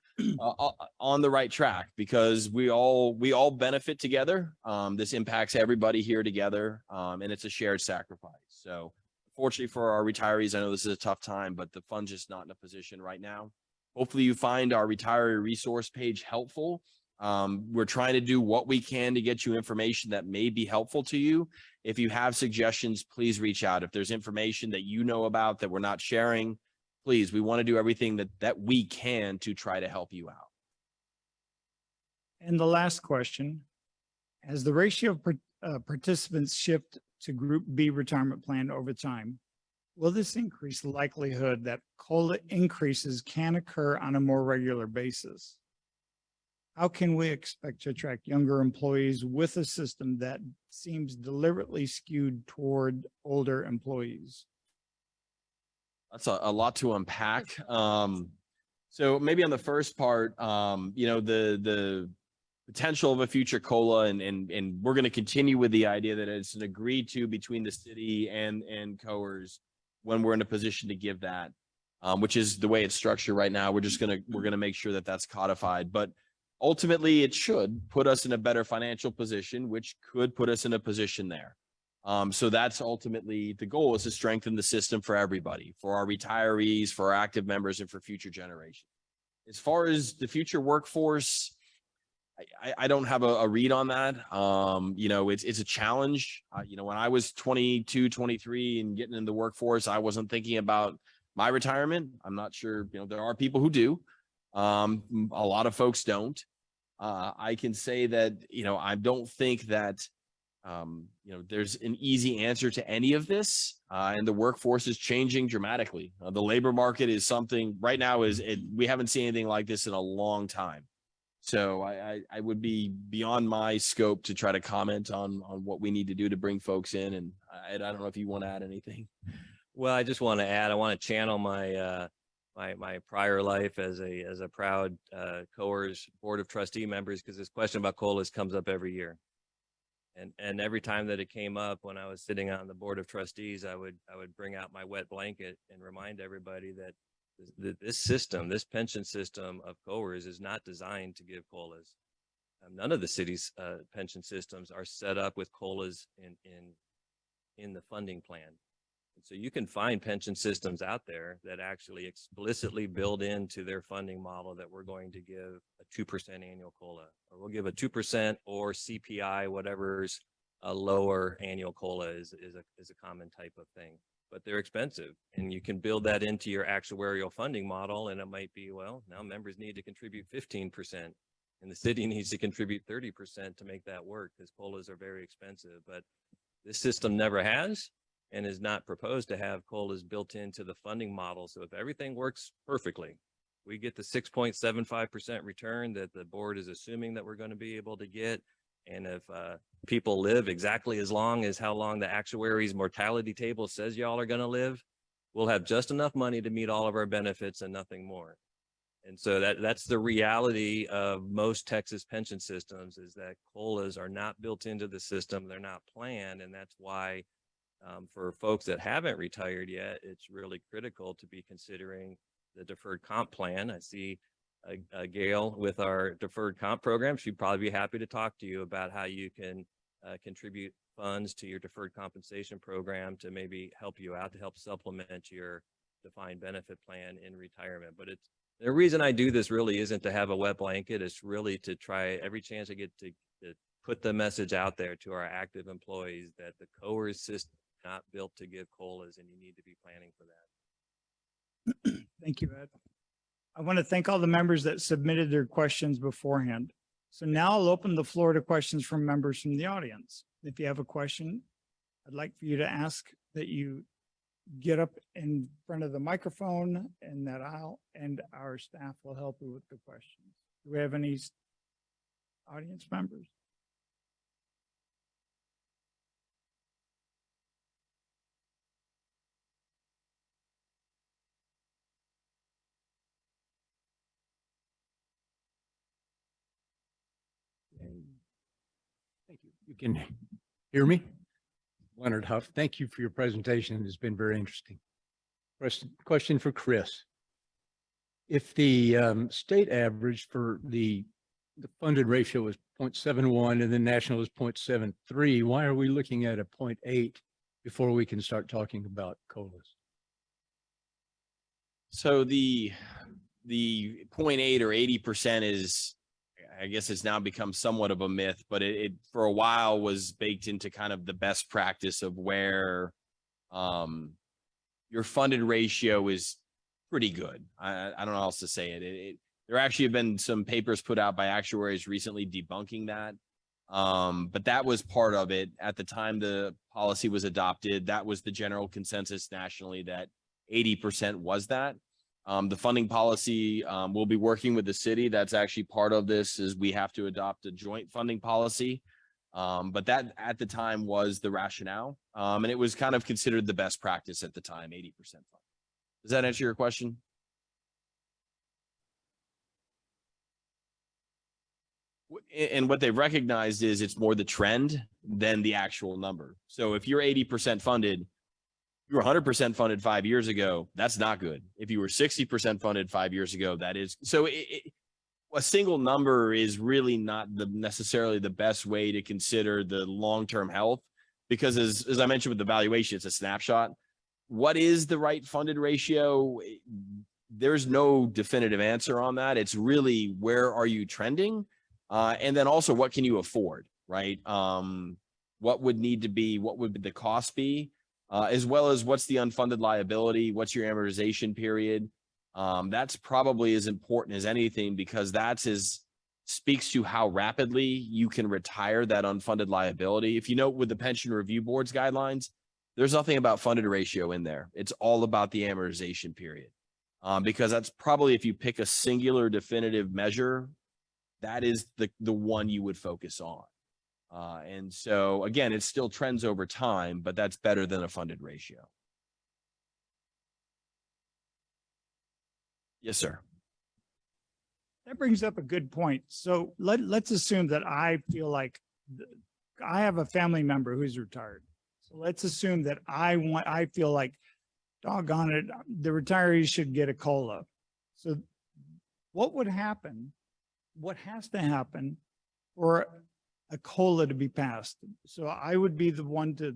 on the right track, because we all benefit together. This impacts everybody here together, and it's a shared sacrifice. So fortunately for our retirees, I know this is a tough time, but the fund's just not in a position right now. Hopefully you find our retiree resource page helpful. We're trying to do what we can to get you information that may be helpful to you. If you have suggestions, please reach out. If there's information that you know about that we're not sharing, please, we want to do everything that we can to try to help you out. And the last question, as the ratio of participants shift to Group B retirement plan over time, will this increase the likelihood that COLA increases can occur on a more regular basis? How can we expect to attract younger employees with a system that seems deliberately skewed toward older employees? That's a lot to unpack. So maybe on the first part, the potential of a future COLA, and we're going to continue with the idea that it's an agreed to between the city and COAERS when we're in a position to give that, which is the way it's structured right now. We're going to make sure that that's codified, but ultimately it should put us in a better financial position, which could put us in a position there. So that's ultimately the goal, is to strengthen the system for everybody, for our retirees, for our active members, and for future generations. As far as the future workforce, I don't have a read on that. You know, it's a challenge. You know, when I was 22, 23 and getting into the workforce, I wasn't thinking about my retirement. I'm not sure, you know, there are people who do. A lot of folks don't. I can say that, you know, I don't think that, you know, there's an easy answer to any of this. And the workforce is changing dramatically. The labor market is something right now we haven't seen anything like this in a long time. So I would be beyond my scope to try to comment on what we need to do to bring folks in. And I don't know if you want to add anything. Well, I just want to add, I want to channel my my prior life as a proud COAERS Board of Trustee members, because this question about COLAs comes up every year. And every time that it came up when I was sitting on the Board of Trustees, I would bring out my wet blanket and remind everybody that this pension system of COAERS is not designed to give COLAs. None of the city's pension systems are set up with COLAs in the funding plan. And so you can find pension systems out there that actually explicitly build into their funding model that we're going to give a 2% annual COLA, or we'll give a 2% or CPI, whatever's a lower annual COLA is a common type of thing. But they're expensive, and you can build that into your actuarial funding model. And it might be, well, now members need to contribute 15% and the city needs to contribute 30% to make that work, because COLAs are very expensive. But this system never has and is not proposed to have COLAs built into the funding model. So if everything works perfectly, we get the 6.75% return that the board is assuming that we're going to be able to get. And if people live exactly as long as how long the actuary's mortality table says y'all are going to live, we'll have just enough money to meet all of our benefits and nothing more. And so that's the reality of most Texas pension systems, is that COLAs are not built into the system. They're not planned. And that's why for folks that haven't retired yet, it's really critical to be considering the deferred comp plan. I see Gail with our deferred comp program. She'd probably be happy to talk to you about how you can contribute funds to your deferred compensation program to maybe help you out, to help supplement your defined benefit plan in retirement. But the reason I do this really isn't to have a wet blanket. It's really to try every chance I get to put the message out there to our active employees that the COAERS system is not built to give COLAs, and you need to be planning for that. Thank you, Ed. I want to thank all the members that submitted their questions beforehand. So now I'll open the floor to questions from members from the audience. If you have a question, I'd like for you to ask that you get up in front of the microphone in that aisle, and our staff will help you with the questions. Do we have any audience members? Thank you. You can hear me? Leonard Huff, thank you for your presentation. It's been very interesting. Question for Chris. If the state average for the funded ratio is 0.71 and the national is 0.73, why are we looking at a 0.8 before we can start talking about COLAs? So the 0.8 or 80% is, I guess it's now become somewhat of a myth, but it for a while was baked into kind of the best practice of where your funded ratio is pretty good. I don't know how else to say it. There actually have been some papers put out by actuaries recently debunking that. But that was part of it. At the time the policy was adopted, that was the general consensus nationally, that 80% was that. The funding policy, we'll be working with the city. That's actually part of this, is we have to adopt a joint funding policy. But that at the time was the rationale. And it was kind of considered the best practice at the time, 80% fund. Does that answer your question? And what they've recognized is it's more the trend than the actual number. So if you're 80% funded, you were 100% funded 5 years ago, that's not good. If you were 60% funded 5 years ago, that is. So a single number is really not necessarily the best way to consider the long-term health, because as I mentioned with the valuation, it's a snapshot. What is the right funded ratio? There's no definitive answer on that. It's really, where are you trending? And then also what can you afford, right? What would the cost be? As well as what's the unfunded liability? What's your amortization period? That's probably as important as anything because speaks to how rapidly you can retire that unfunded liability. If you note with the Pension Review Board's guidelines, there's nothing about funded ratio in there. It's all about the amortization period. Because that's probably, if you pick a singular definitive measure, that is the one you would focus on. And so again, it still trends over time, but that's better than a funded ratio. Yes, sir. That brings up a good point. So let's assume that I feel like I have a family member who's retired. So let's assume that I feel like, doggone it, the retirees should get a COLA. So what would happen? What has to happen for a COLA to be passed? So I would be the one to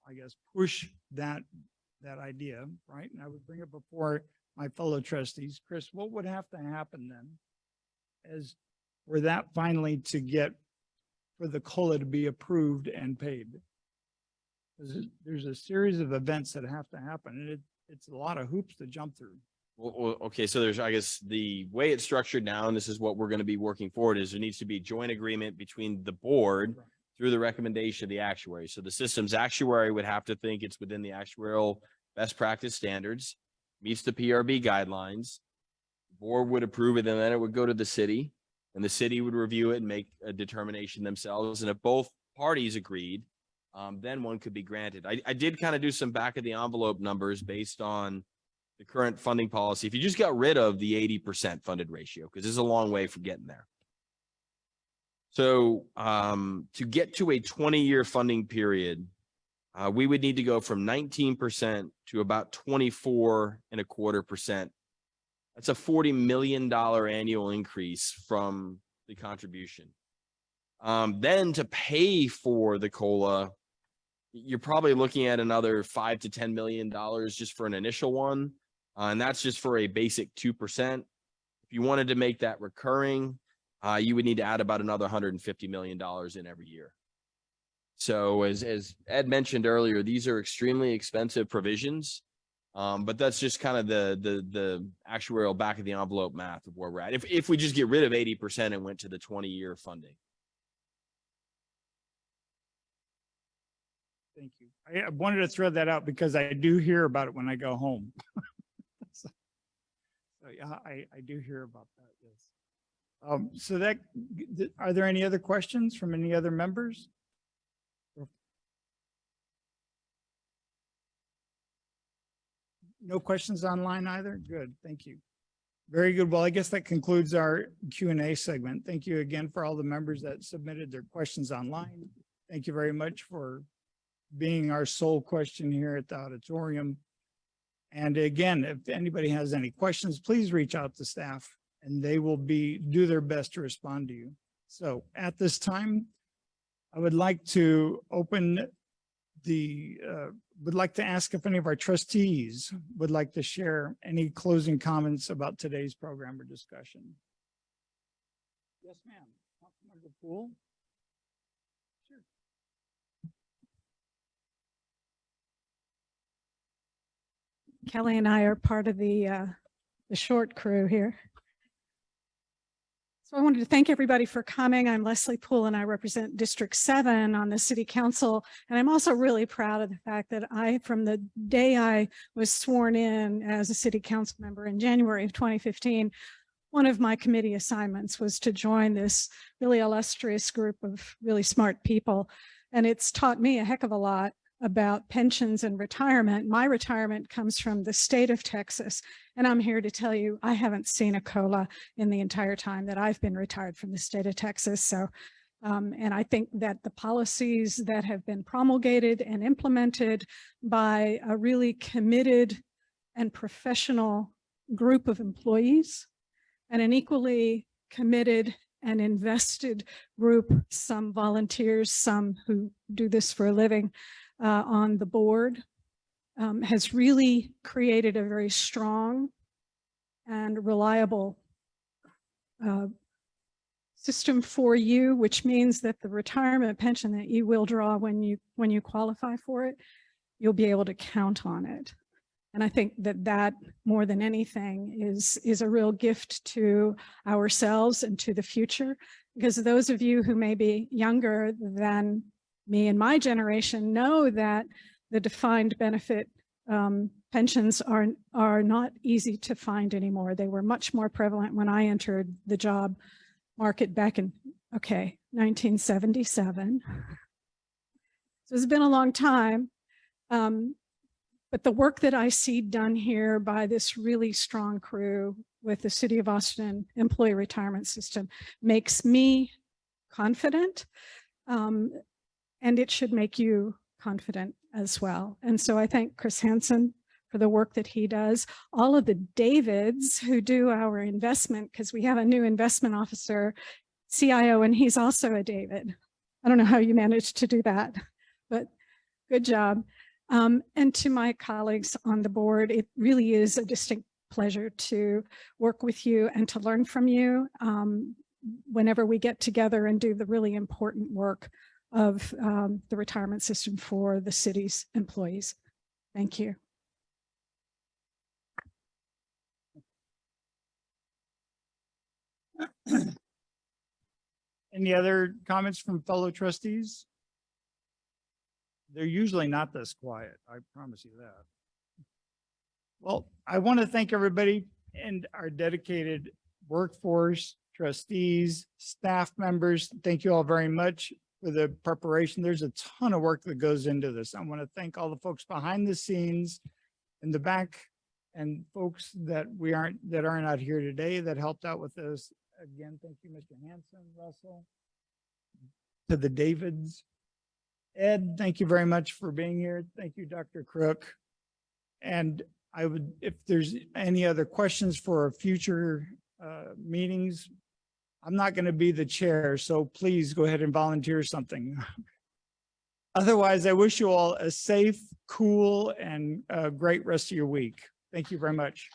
I guess, push that idea, right? And I would bring it before my fellow trustees. Chris, what would have to happen then as for that finally to get for the COLA to be approved and paid? There's a series of events that have to happen, and it's a lot of hoops to jump through. Well, okay, so there's, I guess, the way it's structured now, and this is what we're going to be working forward, is there needs to be joint agreement between the board through the recommendation of the actuary. So the system's actuary would have to think it's within the actuarial best practice standards, meets the PRB guidelines. Board would approve it, and then it would go to the city, and the city would review it and make a determination themselves. And if both parties agreed, then one could be granted. I did kind of do some back of the envelope numbers based on the current funding policy. If you just got rid of the 80% funded ratio, because this is a long way from getting there. So to get to a 20-year funding period, we would need to go from 19% to about 24.25%. That's a $40 million annual increase from the contribution. Then to pay for the COLA, you're probably looking at another $5 to $10 million just for an initial one. And that's just for a basic 2%. If you wanted to make that recurring, you would need to add about another $150 million in every year. So as Ed mentioned earlier, these are extremely expensive provisions. But that's just kind of the actuarial back of the envelope math of where we're at. If we just get rid of 80% and went to the 20-year funding. Thank you. I wanted to throw that out because I do hear about it when I go home. So yeah, I do hear about that. Yes. So are there any other questions from any other members? No questions online either? Good, thank you. Very good. Well, I guess that concludes our Q&A segment. Thank you again for all the members that submitted their questions online. Thank you very much for being our sole question here at the auditorium. And again, if anybody has any questions, please reach out to staff and they will do their best to respond to you. So at this time, I would like to would like to ask if any of our trustees would like to share any closing comments about today's program or discussion. Yes, ma'am. Councilmember Poole. Sure. Kelly and I are part of the short crew here. So I wanted to thank everybody for coming. I'm Leslie Poole and I represent District 7 on the City Council. And I'm also really proud of the fact that from the day I was sworn in as a City Council member in January of 2015, one of my committee assignments was to join this really illustrious group of really smart people. And it's taught me a heck of a lot about pensions and retirement. My retirement comes from the state of Texas, and I'm here to tell you I haven't seen a COLA in the entire time that I've been retired from the state of Texas. So, and I think that the policies that have been promulgated and implemented by a really committed and professional group of employees and an equally committed and invested group, some volunteers, some who do this for a living, on the board, has really created a very strong and reliable system for you, which means that the retirement pension that you will draw when you qualify for it, you'll be able to count on it. And I think that more than anything is a real gift to ourselves and to the future, because those of you who may be younger than me and my generation know that the defined benefit pensions are not easy to find anymore. They were much more prevalent when I entered the job market back in, 1977. So it's been a long time. But the work that I see done here by this really strong crew with the City of Austin Employee Retirement System makes me confident, and it should make you confident as well. And so I thank Chris Hansen for the work that he does, all of the Davids who do our investment, because we have a new investment officer, CIO, and he's also a David. I don't know how you managed to do that, but good job. And to my colleagues on the board, it really is a distinct pleasure to work with you and to learn from you whenever we get together and do the really important work of the retirement system for the city's employees. Thank you. Any other comments from fellow trustees? They're usually not this quiet, I promise you that. Well, I want to thank everybody and our dedicated workforce, trustees, staff members. Thank you all very much for the preparation. There's a ton of work that goes into this. I want to thank all the folks behind the scenes in the back and folks that aren't out here today that helped out with this. Again, thank you, Mr. Hanson, Russell, to the Davids. Ed, thank you very much for being here. Thank you, Dr. Crook. And I would, if there's any other questions for future meetings, I'm not going to be the chair, so please go ahead and volunteer something. Otherwise, I wish you all a safe, cool, and great rest of your week. Thank you very much.